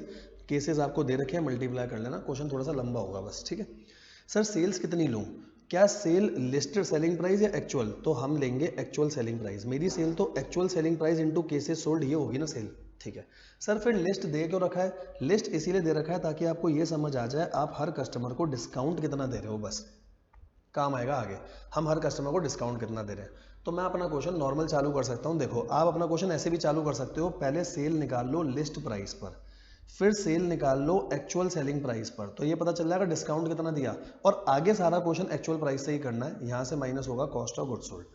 केसेस आपको दे रखे हैं, मल्टीप्लाई कर लेना, क्वेश्चन थोड़ा सा लंबा होगा बस, ठीक है। सर सेल्स कितनी लूँ, क्या सेल लिस्टेड सेलिंग प्राइस या एक्चुअल, तो हम लेंगे एक्चुअल सेलिंग प्राइस। मेरी सेल तो actual selling price into cases sold ये होगी ना सेल, ठीक है। सर फिर लिस्ट दे क्यों रखा है, लिस्ट इसीलिए दे रखा है ताकि आपको ये समझ आ जाए आप हर कस्टमर को डिस्काउंट कितना दे रहे हो, बस काम आएगा आगे, हम हर कस्टमर को डिस्काउंट कितना दे रहे हैं। तो मैं अपना क्वेश्चन नॉर्मल चालू कर सकता हूँ, देखो आप अपना क्वेश्चन ऐसे भी चालू कर सकते हो, पहले सेल निकाल लो लिस्ट प्राइस पर, फिर सेल निकाल लो एक्चुअल सेलिंग प्राइस पर, तो ये पता चल जाएगा डिस्काउंट कितना दिया, और आगे सारा क्वेश्चन एक्चुअल प्राइस से ही करना है, यहाँ से माइनस होगा कॉस्ट ऑफ गुड्स सोल्ड।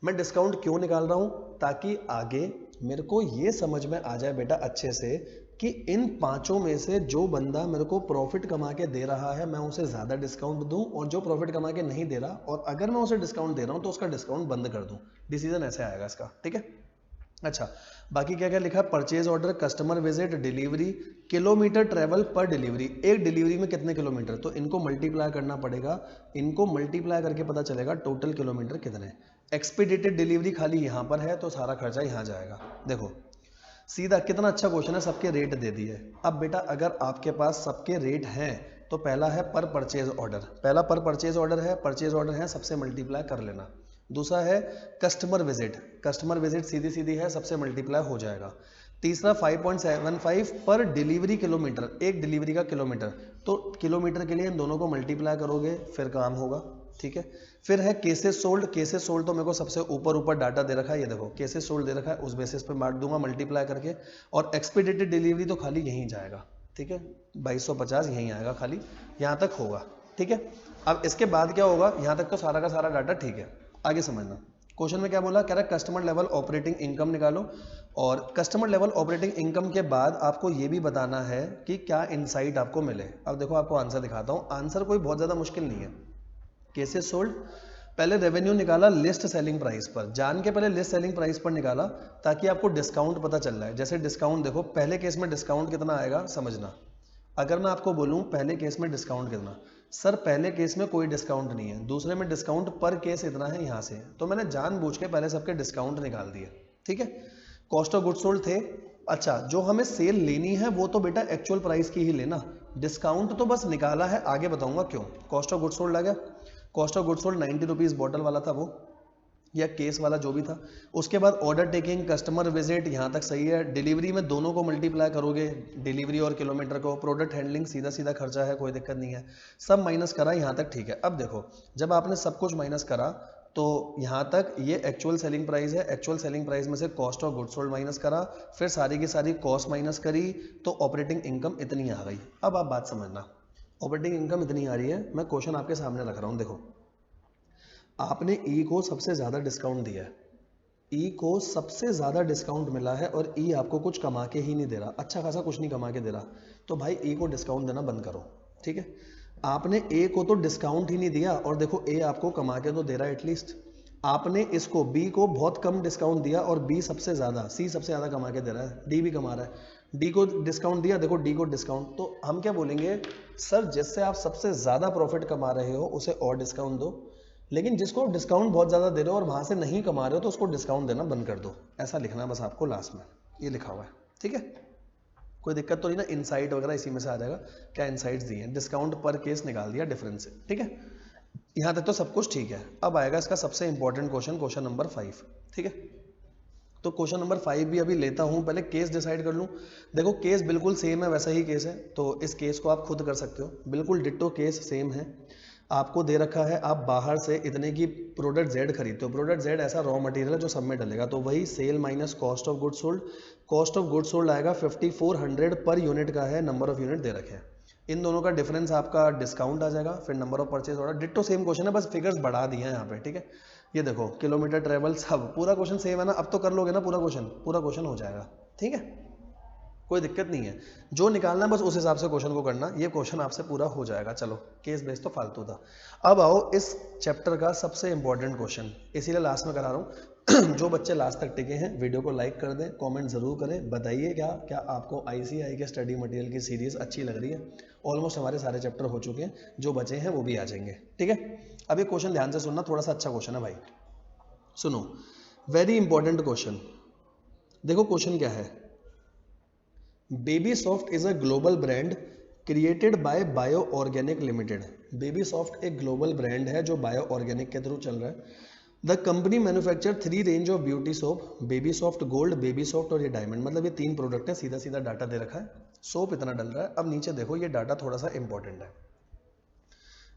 मैं डिस्काउंट क्यों निकाल रहा हूँ, ताकि आगे मेरे को ये समझ में आ जाए बेटा अच्छे से कि इन पांचों में से जो बंदा मेरे को प्रॉफिट कमा के दे रहा है मैं उसे ज़्यादा डिस्काउंट दूं, और जो प्रॉफिट कमा के नहीं दे रहा और अगर मैं उसे डिस्काउंट दे रहा हूं तो उसका डिस्काउंट बंद कर दूं। डिसीजन ऐसे आएगा इसका, ठीक है। अच्छा, बाकी क्या क्या लिखा, purchase order, customer visit, delivery, kilometre travel पर डिलीवरी, एक डिलीवरी में कितने किलोमीटर, तो इनको मल्टीप्लाई करना पड़ेगा, इनको मल्टीप्लाई करके पता चलेगा टोटल किलोमीटर कितने। एक्सपीडिटेड डिलीवरी खाली यहाँ पर है तो सारा खर्चा यहाँ जाएगा। देखो सीधा कितना अच्छा क्वेश्चन है, सबके रेट दे दिए। अब बेटा अगर आपके पास सबके रेट हैं तो पहला है पर परचेज ऑर्डर, पहला पर परचेज ऑर्डर है, परचेज ऑर्डर है सबसे मल्टीप्लाई कर लेना। दूसरा है कस्टमर विजिट, कस्टमर विजिट सीधी सीधी है सबसे मल्टीप्लाई हो जाएगा। तीसरा 5.75 पर डिलीवरी किलोमीटर, एक डिलीवरी का किलोमीटर, तो किलोमीटर के लिए इन दोनों को मल्टीप्लाई करोगे फिर काम होगा, ठीक है। फिर है केसेस सोल्ड, केसेस सोल्ड तो मेरे को सबसे ऊपर ऊपर डाटा दे रखा है, ये देखो केसेस सोल्ड दे रखा है, उस बेसिस पे बांट दूंगा मल्टीप्लाई करके। और एक्सपीडिटेड डिलीवरी तो खाली यहीं जाएगा, ठीक है, 2250 यहीं आएगा खाली, यहाँ तक होगा, ठीक है। अब इसके बाद क्या होगा, यहाँ तक तो सारा का सारा डाटा ठीक है, आगे समझना। क्वेश्चन में क्या बोला, कह रहा है कस्टमर लेवल ऑपरेटिंग इनकम निकालो, और कस्टमर लेवल ऑपरेटिंग इनकम के बाद आपको ये भी बताना है कि क्या इनसाइट आपको मिले। अब देखो आपको आंसर दिखाता हूँ, आंसर कोई बहुत ज़्यादा मुश्किल नहीं है। केसेस सोल्ड, पहले रेवेन्यू निकाला लिस्ट सेलिंग प्राइस पर, जान के पहले लिस्ट सेलिंग प्राइस पर निकाला ताकि आपको डिस्काउंट पता चल रहा है। जैसे डिस्काउंट देखो पहले केस में डिस्काउंट कितना आएगा समझना। अगर मैं आपको बोलूं पहले केस में डिस्काउंट कितना, सर पहले केस में कोई डिस्काउंट नहीं है, दूसरे में डिस्काउंट पर केस इतना है यहाँ से, तो मैंने जानबूझ के पहले सबके डिस्काउंट निकाल दिए, ठीक है। कॉस्ट ऑफ गुड्स सोल्ड थे, अच्छा जो हमें सेल लेनी है वो तो बेटा एक्चुअल प्राइस की ही लेना, डिस्काउंट तो बस निकाला है, आगे बताऊंगा क्यों। कॉस्ट ऑफ गुड्स सोल्ड आ गया, cost of goods sold 90 rupees bottle वाला था वो, या केस वाला जो भी था। उसके बाद ऑर्डर टेकिंग, कस्टमर विजिट, यहाँ तक सही है। डिलीवरी में दोनों को मल्टीप्लाई करोगे, डिलीवरी और किलोमीटर को। प्रोडक्ट हैंडलिंग सीधा सीधा खर्चा है, कोई दिक्कत नहीं है, सब माइनस करा, यहाँ तक ठीक है। अब देखो जब आपने सब कुछ माइनस करा तो यहाँ तक ये एक्चुअल सेलिंग प्राइस है, एक्चुअल सेलिंग प्राइस में से cost of goods sold minus करा, फिर सारी की सारी कॉस्ट माइनस करी, तो ऑपरेटिंग इनकम इतनी आ गई। अब आप बात समझना, ऑपरेटिंग इनकम इतनी आ रही है, मैं क्वेश्चन आपके सामने रख रहा हूँ। देखो आपने ई को सबसे ज़्यादा डिस्काउंट दिया है, ई को सबसे ज़्यादा डिस्काउंट मिला है और ई आपको कुछ कमा के ही नहीं दे रहा, अच्छा खासा कुछ नहीं कमा के दे रहा, तो भाई ई को डिस्काउंट देना बंद करो, ठीक है। आपने ए को तो डिस्काउंट ही नहीं दिया, और देखो ए आपको कमा के तो दे रहा है एटलीस्ट। आपने इसको बी को बहुत कम डिस्काउंट दिया और बी सबसे ज़्यादा, सी सबसे ज़्यादा कमा के दे रहा है, डी भी कमा रहा है, डी को डिस्काउंट दिया, देखो डी को डिस्काउंट, तो हम क्या बोलेंगे, सर जिससे आप सबसे ज़्यादा प्रॉफिट कमा रहे हो उसे और डिस्काउंट दो, लेकिन जिसको डिस्काउंट बहुत ज़्यादा दे रहे हो और वहाँ से नहीं कमा रहे हो तो उसको डिस्काउंट देना बंद कर दो। ऐसा लिखना बस आपको लास्ट में, ये लिखा हुआ है, ठीक है। कोई दिक्कत तो नहीं ना, इनसाइट वगैरह इसी में से आ जाएगा, क्या इनसाइट्स दिए हैं, डिस्काउंट पर केस निकाल दिया डिफरेंस से, ठीक है। यहाँ तक तो सब कुछ ठीक है। अब आएगा इसका सबसे इंपॉर्टेंट क्वेश्चन, क्वेश्चन नंबर 5, ठीक है। तो क्वेश्चन नंबर 5 भी अभी लेता हूँ, पहले केस डिसाइड कर लूँ। देखो केस बिल्कुल सेम है, वैसा ही केस है, तो इस केस को आप खुद कर सकते हो, बिल्कुल डिट्टो केस सेम है। आपको दे रखा है आप बाहर से इतने की प्रोडक्ट जेड खरीदते हो, प्रोडक्ट जेड ऐसा रॉ मटेरियल है जो सब में डलेगा, तो वही sale minus cost of goods sold, cost of goods sold आएगा 5400 पर यूनिट का है, नंबर ऑफ यूनिट दे रखे हैं, इन दोनों का डिफरेंस आपका डिस्काउंट आ जाएगा, फिर number of purchase order, ditto same question है, बस फिगर्स बढ़ा दिए हैं यहाँ पे, ठीक है। ये देखो किलोमीटर ट्रेवल, सब पूरा क्वेश्चन सेम है ना, अब तो कर लोगे ना पूरा क्वेश्चन हो जाएगा, ठीक है, कोई दिक्कत नहीं है। जो निकालना है बस उस हिसाब से क्वेश्चन को करना, ये क्वेश्चन आपसे पूरा हो जाएगा। चलो केस बेस तो फालतू था। अब आओ इस चैप्टर का सबसे इंपॉर्टेंट क्वेश्चन, इसीलिए लास्ट में करा रहा हूँ। जो बच्चे लास्ट तक टिके हैं वीडियो को लाइक कर दें, कमेंट जरूर करें, बताइए क्या क्या आपको आईसीआई के स्टडी मटेरियल की सीरीज अच्छी लग रही है। ऑलमोस्ट हमारे सारे चैप्टर हो चुके हैं, जो बचे हैं वो भी आ जाएंगे, ठीक है। अब ये क्वेश्चन ध्यान से सुनना, थोड़ा सा अच्छा क्वेश्चन है भाई, सुनो, वेरी इंपॉर्टेंट क्वेश्चन। देखो क्वेश्चन क्या है, baby soft is a global brand created by bio organic limited. Baby soft एक ग्लोबल ब्रांड है जो बायो ऑर्गेनिक के थ्रू चल रहा है। The company manufacture 3 range of beauty soap, baby soft gold, baby soft और ये डायमंड, मतलब ये 3 प्रोडक्ट है। सीधा सीधा डाटा दे रखा है, सोप इतना डल रहा है। अब नीचे देखो, ये डाटा थोड़ा सा इंपॉर्टेंट है।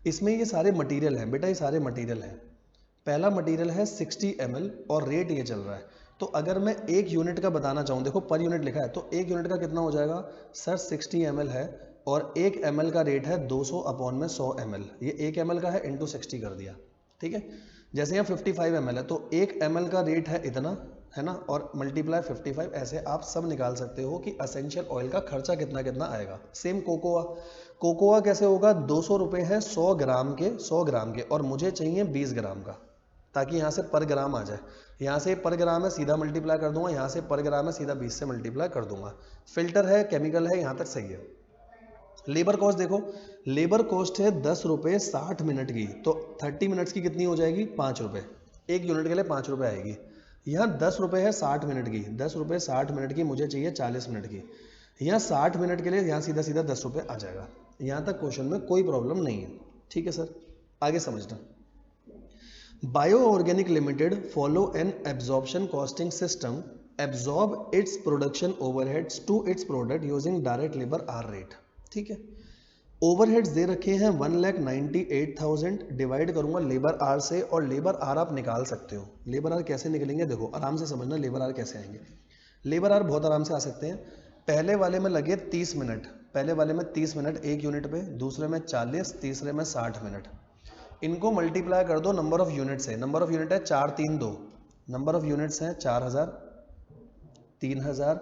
इसमें ये सारे मटेरियल हैं बेटा, ये सारे मटेरियल हैं। पहला मटेरियल है 60 ml और रेट ये चल रहा है। तो अगर मैं एक यूनिट का बताना चाहूँ, देखो पर यूनिट लिखा है, तो एक यूनिट का कितना हो जाएगा सर, 60 ml है और 1 ml का रेट है 200 अपॉन में 100 ml। ये 1 ml का है इंटू 60 कर दिया, ठीक है। जैसे यहाँ 55 ml है तो 1 ml का रेट है इतना, है ना, और मल्टीप्लाई 55। ऐसे आप सब निकाल सकते हो कि असेंशियल ऑयल का खर्चा कितना कितना आएगा। सेम कोकोआ, कोकोआ कैसे होगा, 200 रुपये है 100 ग्राम के, 100 ग्राम के, और मुझे चाहिए 20 ग्राम का, ताकि यहाँ से पर ग्राम आ जाए। यहाँ से पर ग्राम है, सीधा मल्टीप्लाई कर दूंगा, यहाँ से पर ग्राम है, सीधा 20 से मल्टीप्लाई कर दूंगा। फिल्टर है, केमिकल है, यहाँ तक सही है। लेबर कॉस्ट देखो, लेबर कॉस्ट है 10 रुपये 60 मिनट की, तो 30 मिनट्स की कितनी हो जाएगी, 5 रुपये। एक यूनिट के लिए 5 रुपये आएगी। यहाँ 10 रुपये है 60 मिनट की, 10 रुपये 60 मिनट की, मुझे चाहिए 40 मिनट की। यहाँ 60 मिनट के लिए यहाँ सीधा सीधा 10 रुपये आ जाएगा। यहाँ तक क्वेश्चन में कोई प्रॉब्लम नहीं है, ठीक है सर। आगे समझना। Bio organic limited follow an absorption costing system, absorb its production overheads to its product using direct labour hour rate, ठीक है। ओवरहेड्स दे रखे हैं 1,98,000, डिवाइड करूंगा लेबर आर से, और लेबर आर आप निकाल सकते हो। लेबर आर कैसे निकलेंगे, देखो आराम से समझना लेबर आर कैसे आएंगे। लेबर आर बहुत आराम से आ सकते हैं। पहले वाले में लगे 30 मिनट, पहले वाले में 30 मिनट एक यूनिट पे, दूसरे में 40, तीसरे में 60 मिनट। इनको मल्टीप्लाई कर दो नंबर ऑफ यूनिट से। नंबर ऑफ यूनिट है 4 3 2, नंबर ऑफ यूनिट्स हैं 4000, 3000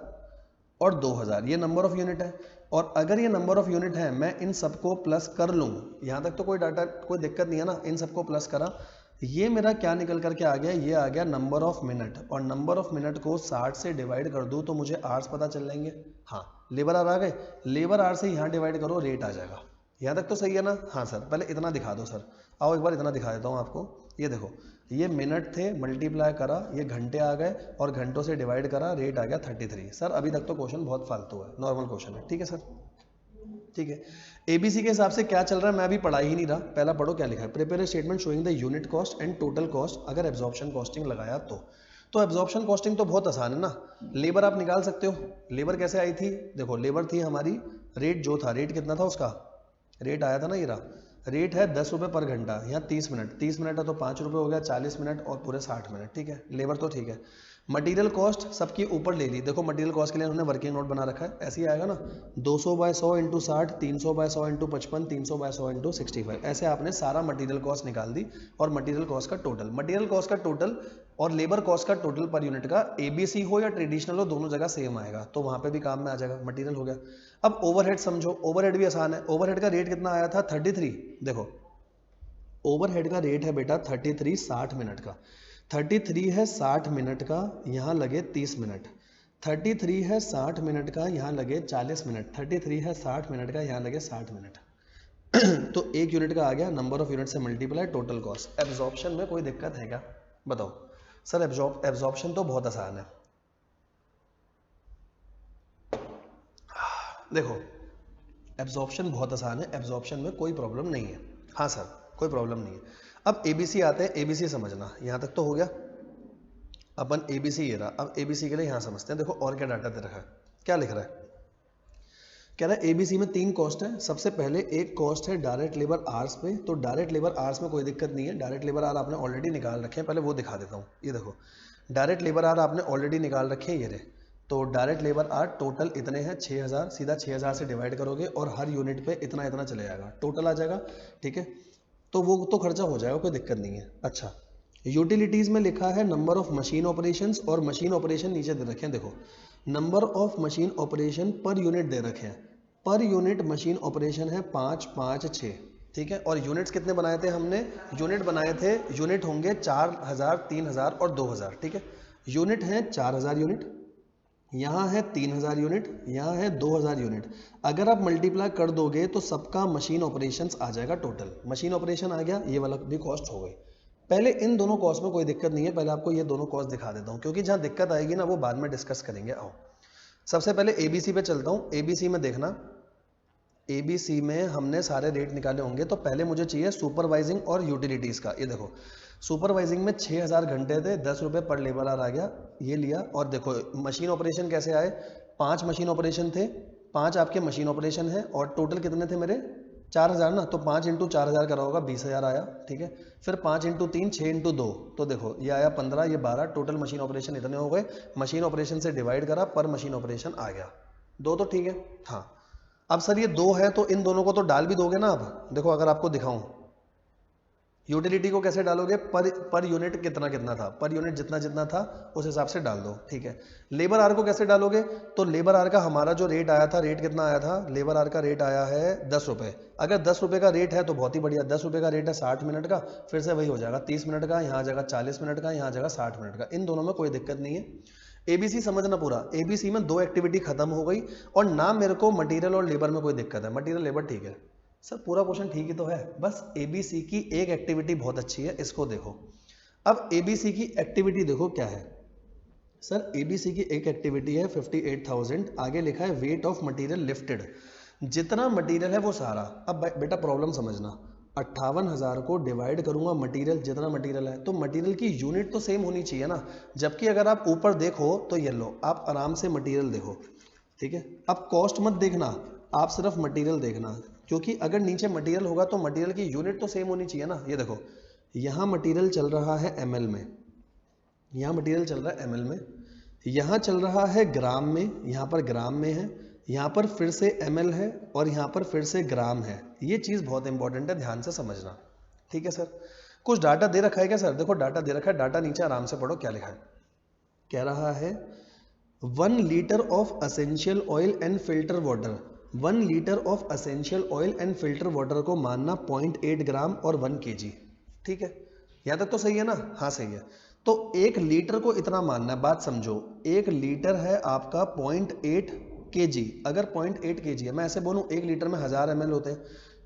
और 2000, ये नंबर ऑफ यूनिट है। और अगर ये नंबर ऑफ यूनिट है, मैं इन सबको प्लस कर लूँ, यहाँ तक तो कोई डाटा कोई दिक्कत नहीं है ना, इन सबको प्लस करा, ये मेरा क्या निकल करके आ गया, ये आ गया नंबर ऑफ मिनट, और नंबर ऑफ मिनट को 60 से डिवाइड कर दूँ तो मुझे आर्स पता चल जाएंगे। हाँ, लेबर आर आ गए, लेबर आर से यहाँ डिवाइड करो, रेट आ जाएगा। यहाँ तक तो सही है ना। हाँ सर, पहले इतना दिखा दो सर, आओ एक बार इतना दिखा देता हूँ आपको। ये देखो, ये मिनट थे, मल्टीप्लाई करा, ये घंटे आ गए और घंटों से डिवाइड करा, रेट आ गया 33। सर अभी तक तो क्वेश्चन बहुत फालतू है, नॉर्मल क्वेश्चन है, ठीक है सर, ठीक है। एबीसी के हिसाब से क्या चल रहा है मैं अभी पढ़ा ही नहीं रहा, पहला पढ़ो क्या लिखा है। Prepare statement showing the unit cost and total cost, अगर एब्जॉर्प्शन कॉस्टिंग लगाया तो एब्जॉर्प्शन कॉस्टिंग तो बहुत आसान है ना। लेबर आप निकाल सकते हो। लेबर कैसे आई थी, देखो लेबर थी हमारी, रेट जो था, रेट कितना था उसका, रेट आया था ना, ये रहा, रेट है 10 रुपये पर घंटा। यहाँ 30 मिनट, 30 मिनट है तो 5 रुपये हो गया, 40 मिनट और पूरे 60 मिनट, ठीक है। लेबर तो ठीक है। मटेरियल कॉस्ट सबकी ऊपर ले ली, देखो मटेरियल कॉस्ट के लिए उन्होंने वर्किंग नोट बना रखा है, ऐसे ही आएगा ना, 200 by 100 into 60, 300 by 100 into 55, 300 by 100 into 65, ऐसे आपने सारा मटेरियल कॉस्ट निकाल दी। और मटेरियल कॉस्ट का टोटल, मटेरियल कॉस्ट का टोटल और लेबर कॉस्ट का टोटल पर यूनिट का, एबीसी हो या ट्रेडिशनल हो, दोनों जगह सेम आएगा, तो वहां पे भी काम में आ जाएगा, मटेरियल हो गया। अब ओवरहेड समझो, ओवरहेड भी आसान है। ओवरहेड का रेट कितना आया था, 33। देखो ओवरहेड का रेट है बेटा 33 60 मिनट का, 33 है 60 मिनट का, यहाँ लगे 30 मिनट, 33 है 60 मिनट का, यहाँ लगे 40 मिनट, 33 है 60 मिनट का, यहाँ लगे 60 मिनट। तो एक यूनिट का आ गया, नंबर ऑफ यूनिट से मल्टीप्लाई टोटल कॉस्ट। एब्जॉर्प्शन में कोई दिक्कत है क्या, बताओ सर। एब्जॉर्प्शन तो बहुत आसान है। देखो एब्जॉर्प्शन बहुत आसान है, एब्जॉर्प्शन में कोई प्रॉब्लम नहीं है। हाँ सर, कोई प्रॉब्लम नहीं है। अब एबीसी आते हैं, एबीसी समझना, यहाँ तक तो हो गया। अपन एबीसी ये रहा, अब एबीसी के लिए यहाँ समझते हैं। देखो और क्या डाटा दे रखा है, क्या लिख रहा है, कह रहा है एबीसी में 3 कॉस्ट है। सबसे पहले एक कॉस्ट है डायरेक्ट लेबर आर्स पे, तो डायरेक्ट लेबर आर्स में कोई दिक्कत नहीं है, डायरेक्ट लेबर आर आपने ऑलरेडी निकाल रखे हैं, पहले वो दिखा देता हूँ। ये देखो डायरेक्ट लेबर आर आपने ऑलरेडी निकाल रखे हैं, ये रहे। तो डायरेक्ट लेबर आर टोटल इतने हैं 6000, सीधा 6000 से डिवाइड करोगे और हर यूनिट पे इतना इतना चले जाएगा, टोटल आ जाएगा, ठीक है। तो वो तो खर्चा हो जाएगा, कोई दिक्कत नहीं है। अच्छा, यूटिलिटीज में लिखा है नंबर ऑफ मशीन ऑपरेशंस, और मशीन ऑपरेशन नीचे दे रखे हैं। देखो number of machine operation per unit दे रखे हैं, पर यूनिट मशीन ऑपरेशन है 5 5 6, ठीक है। और यूनिट्स कितने बनाए थे हमने, यूनिट बनाए थे, यूनिट होंगे 4000, 3000 और 2000, ठीक है। यूनिट है 4000 यूनिट, यहाँ है 3000 यूनिट, यहाँ है 2000 यूनिट। अगर आप मल्टीप्लाई कर दोगे तो सबका मशीन ऑपरेशंस आ जाएगा टोटल। मशीन ऑपरेशन आ गया, ये वाला भी कॉस्ट हो गई। पहले इन दोनों कॉस्ट में कोई दिक्कत नहीं है, पहले आपको ये दोनों कॉस्ट दिखा देता हूँ, क्योंकि जहाँ दिक्कत आएगी ना वो बाद में डिस्कस करेंगे। आओ सबसे पहले एबीसी पे चलता हूँ। एबीसी में देखना, एबीसी में हमने सारे रेट निकाले होंगे, तो पहले मुझे चाहिए सुपरवाइजिंग और यूटिलिटीज का। ये देखो सुपरवाइजिंग में 6000 घंटे थे, 10 रुपये पर लेबर आवर आ गया, ये लिया। और देखो मशीन ऑपरेशन कैसे आए, 5 मशीन ऑपरेशन थे, 5 आपके मशीन ऑपरेशन है, और टोटल कितने थे मेरे 4000 ना, तो 5 इंटू 4000 करा होगा 20000 आया, ठीक है। फिर 5 इंटू 3 6 इंटू 2, तो देखो ये आया 15, ये 12, टोटल मशीन ऑपरेशन इतने हो गए। मशीन ऑपरेशन से डिवाइड करा, पर मशीन ऑपरेशन आ गया 2, तो ठीक है। हाँ अब सर ये 2 है तो इन दोनों को तो डाल भी दोगे ना आप। देखो अगर आपको दिखाऊं यूटिलिटी को कैसे डालोगे, पर यूनिट कितना कितना था, पर यूनिट जितना जितना था उस हिसाब से डाल दो, ठीक है। लेबर आर को कैसे डालोगे, तो लेबर आर का हमारा जो रेट आया था, रेट कितना आया था, लेबर आर का रेट आया है 10 रुपये। अगर 10 रुपये का रेट है तो बहुत ही बढ़िया, 10 रुपये का रेट है 60 मिनट का, फिर से वही हो जाएगा 30 मिनट का, यहाँ आ जाएगा 40 मिनट का, यहाँ आ जाएगा 60 मिनट का, इन दोनों में कोई दिक्कत नहीं है। एबीसी समझना पूरा, एबीसी में 2 एक्टिविटी खत्म हो गई, और ना मेरे को मटेरियल और लेबर में कोई दिक्कत है, मटेरियल लेबर ठीक है। सर पूरा क्वेश्चन ठीक ही तो है, बस एबीसी की एक एक्टिविटी बहुत अच्छी है, इसको देखो। अब एबीसी की एक्टिविटी देखो क्या है। सर एबीसी की एक एक्टिविटी है 58,000, आगे लिखा है वेट ऑफ मटेरियल लिफ्टेड, जितना मटेरियल है वो सारा। अब बेटा प्रॉब्लम समझना, 58,000 को डिवाइड करूंगा मटेरियल, जितना मटेरियल है, तो मटेरियल की यूनिट तो सेम होनी चाहिए ना। जबकि अगर आप ऊपर देखो तो ये लो, आप आराम से मटेरियल देखो, ठीक है। अब कॉस्ट मत देखना, आप सिर्फ मटेरियल देखना, क्योंकि अगर नीचे मटेरियल होगा तो मटेरियल की यूनिट तो सेम होनी चाहिए ना। ये देखो यहाँ मटेरियल चल रहा है ml में, यहाँ मटेरियल चल रहा है ml में, यहाँ चल रहा है ग्राम में, यहाँ पर ग्राम में है, यहाँ पर फिर से ml है, और यहाँ पर फिर से ग्राम है। ये चीज़ बहुत इंपॉर्टेंट है, ध्यान से समझना, ठीक है सर। कुछ डाटा दे रखा है क्या सर, देखो डाटा दे रखा है, डाटा नीचे आराम से पढ़ो क्या लिखा है। कह रहा है 1 litre of essential oil and filter water, 1 litre of essential oil and filter water को मानना 0.8 ग्राम और 1 kg, ठीक है। यहाँ तक तो सही है ना, हाँ सही है। तो 1 लीटर को इतना मानना है, बात समझो, 1 लीटर है आपका 0.8 kg। अगर 0.8 kg है, मैं ऐसे बोलूँ 1 लीटर में 1000 ml होते हैं,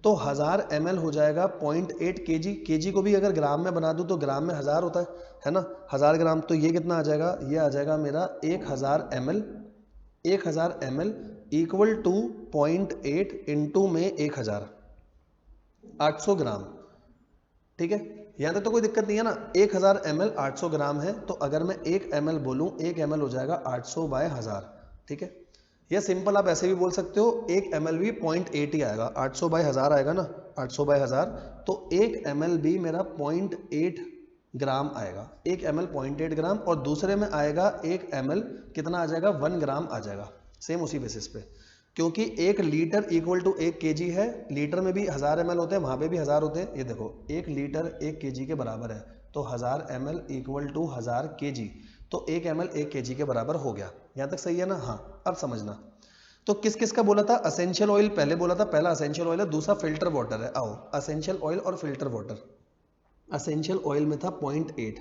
तो 1000 ml हो जाएगा 0.8 kg। kg को भी अगर ग्राम में बना दूं तो ग्राम में 1000 होता है ना, 1000 ग्राम, तो ये कितना आ जाएगा, ये आ जाएगा मेरा 1000 ml, 1000 ml equal to 0.8 into में 1000, 800 ग्राम, ठीक है। यहाँ तक तो कोई दिक्कत नहीं है ना। 1000 ml 800 ग्राम है, तो अगर मैं 1 ml बोलूँ, 1 ml हो जाएगा 800 बाय 1000, ठीक है। या सिंपल आप ऐसे भी बोल सकते हो, 1 ml भी 0.8 ही आएगा, 800 बाय 1000 आएगा ना, 800 बाय 1000, तो 1 ml भी मेरा 0.8 ग्राम आएगा, 1 ml 0.8 ग्राम, और दूसरे में आएगा 1 ml कितना आ जाएगा, 1 ग्राम आ जाएगा, सेम उसी बेसिस पे, क्योंकि 1 लीटर इक्वल टू 1 kg है, लीटर में भी 1000 ml होते हैं, वहाँ पे भी 1000 होते हैं। ये देखो 1 लीटर 1 kg के बराबर है, तो 1000 ml इक्वल टू 1000 kg, तो 1 ml 1 kg के बराबर हो गया। यहाँ तक सही है ना, हाँ। अब समझना, तो किस किस का बोला था, असेंशियल ऑयल पहले बोला था, पहला असेंशियल ऑयल है, दूसरा फिल्टर वाटर है। आओ असेंशियल ऑयल और फिल्टर वाटर, असेंशियल ऑयल में था 0.8,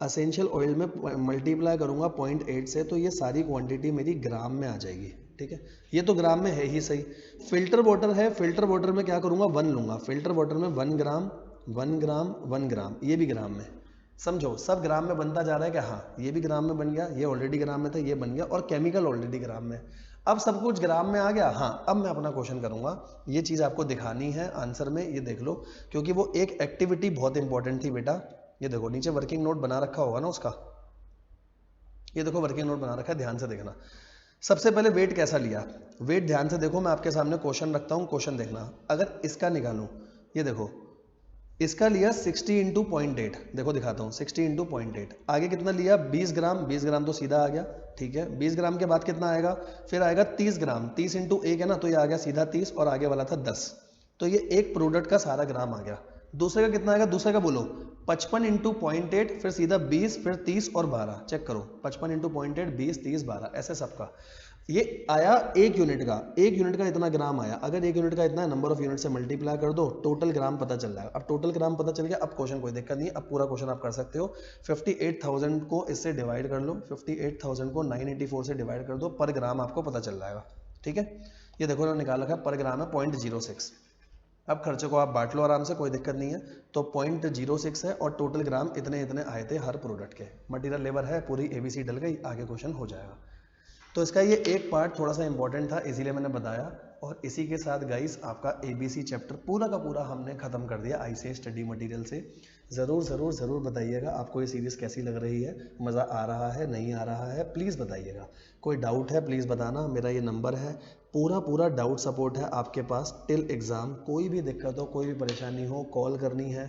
असेंशियल ऑयल में मल्टीप्लाई करूंगा 0.8 से, तो ये सारी क्वांटिटी मेरी ग्राम में आ जाएगी, ठीक है। ये तो ग्राम में है ही सही। फिल्टर वाटर है, फिल्टर वाटर में क्या करूंगा, 1 लूंगा, फिल्टर वाटर में 1 ग्राम 1 ग्राम 1 ग्राम, ये भी ग्राम में, समझो सब ग्राम में बनता जा रहा है क्या, हाँ ये भी ग्राम में बन गया, ये ऑलरेडी ग्राम में था, ये बन गया, और केमिकल ऑलरेडी ग्राम में। अब सब कुछ ग्राम में आ गया। हाँ अब मैं अपना क्वेश्चन करूंगा, ये चीज़ आपको दिखानी है आंसर में, ये देख लो, क्योंकि वो एक एक्टिविटी बहुत इंपॉर्टेंट थी बेटा। ये देखो नीचे वर्किंग नोट बना रखा होगा ना उसका, ये देखो वर्किंग नोट बना रखा है, ध्यान से देखना। सबसे पहले वेट कैसा लिया, वेट ध्यान से देखो, मैं आपके सामने क्वेश्चन रखता हूँ, क्वेश्चन देखना। अगर इसका निकालूं, ये देखो इसका लिया 60 इंटू 0.8, देखो दिखाता हूँ 60 इंटू 0.8, आगे कितना लिया 20 ग्राम, 20 ग्राम तो सीधा आ गया, ठीक है। 20 ग्राम के बाद कितना आएगा, फिर आएगा 30 ग्राम, 30 इंटू 1 है ना, तो ये आ गया सीधा 30, और आगे वाला था 10, तो ये एक प्रोडक्ट का सारा ग्राम आ गया। दूसरे का कितना आएगा, दूसरे का बोलो 55 इंटू 0.8, फिर सीधा 20, फिर 30 और 12, चेक करो 55 इंटू 0.8, 20, 30, 12, ऐसे सबका ये आया एक यूनिट का, एक यूनिट का इतना ग्राम आया। अगर एक यूनिट का इतना नंबर ऑफ यूनिट से मल्टीप्लाई कर दो, टोटल ग्राम पता चल जाएगा। अब टोटल ग्राम पता चल गया, अब क्वेश्चन कोई दिक्कत नहीं है, अब पूरा क्वेश्चन आप कर सकते हो। 58,000 को इससे डिवाइड कर लो, 58,000 को 984 से डिवाइड कर दो, पर ग्राम आपको पता चल जाएगा, ठीक है। ये देखो ना निकाल रखा है, पर ग्राम है 0.06। अब खर्चे को आप बांट लो आराम से, कोई दिक्कत नहीं है। तो 0.06 है, और टोटल ग्राम इतने इतने आए थे हर प्रोडक्ट के। मटीरियल लेबर है, पूरी एबीसी डल गई, आगे क्वेश्चन हो जाएगा। तो इसका ये एक पार्ट थोड़ा सा इंपॉर्टेंट था, इसीलिए मैंने बताया। और इसी के साथ गाइस आपका ABC चैप्टर पूरा का पूरा हमने ख़त्म कर दिया ICAS स्टडी मटेरियल से। ज़रूर ज़रूर ज़रूर बताइएगा आपको ये सीरीज़ कैसी लग रही है, मज़ा आ रहा है नहीं आ रहा है, प्लीज़ बताइएगा। कोई डाउट है प्लीज़ बताना, मेरा ये नंबर है, पूरा पूरा डाउट सपोर्ट है आपके पास टिल एग्ज़ाम। कोई भी दिक्कत हो, कोई भी परेशानी हो, कॉल करनी है,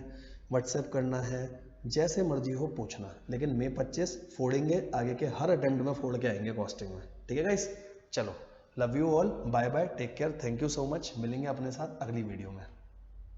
व्हाट्सएप करना है, जैसे मर्जी हो पूछना। लेकिन मई 25 फोड़ेंगे, आगे के हर अटेम्प्ट में फोड़ के आएंगे कॉस्टिंग में, ठीक है गाइस। चलो, love you all, bye bye, take care, thank you so much. मिलेंगे अपने साथ अगली वीडियो में।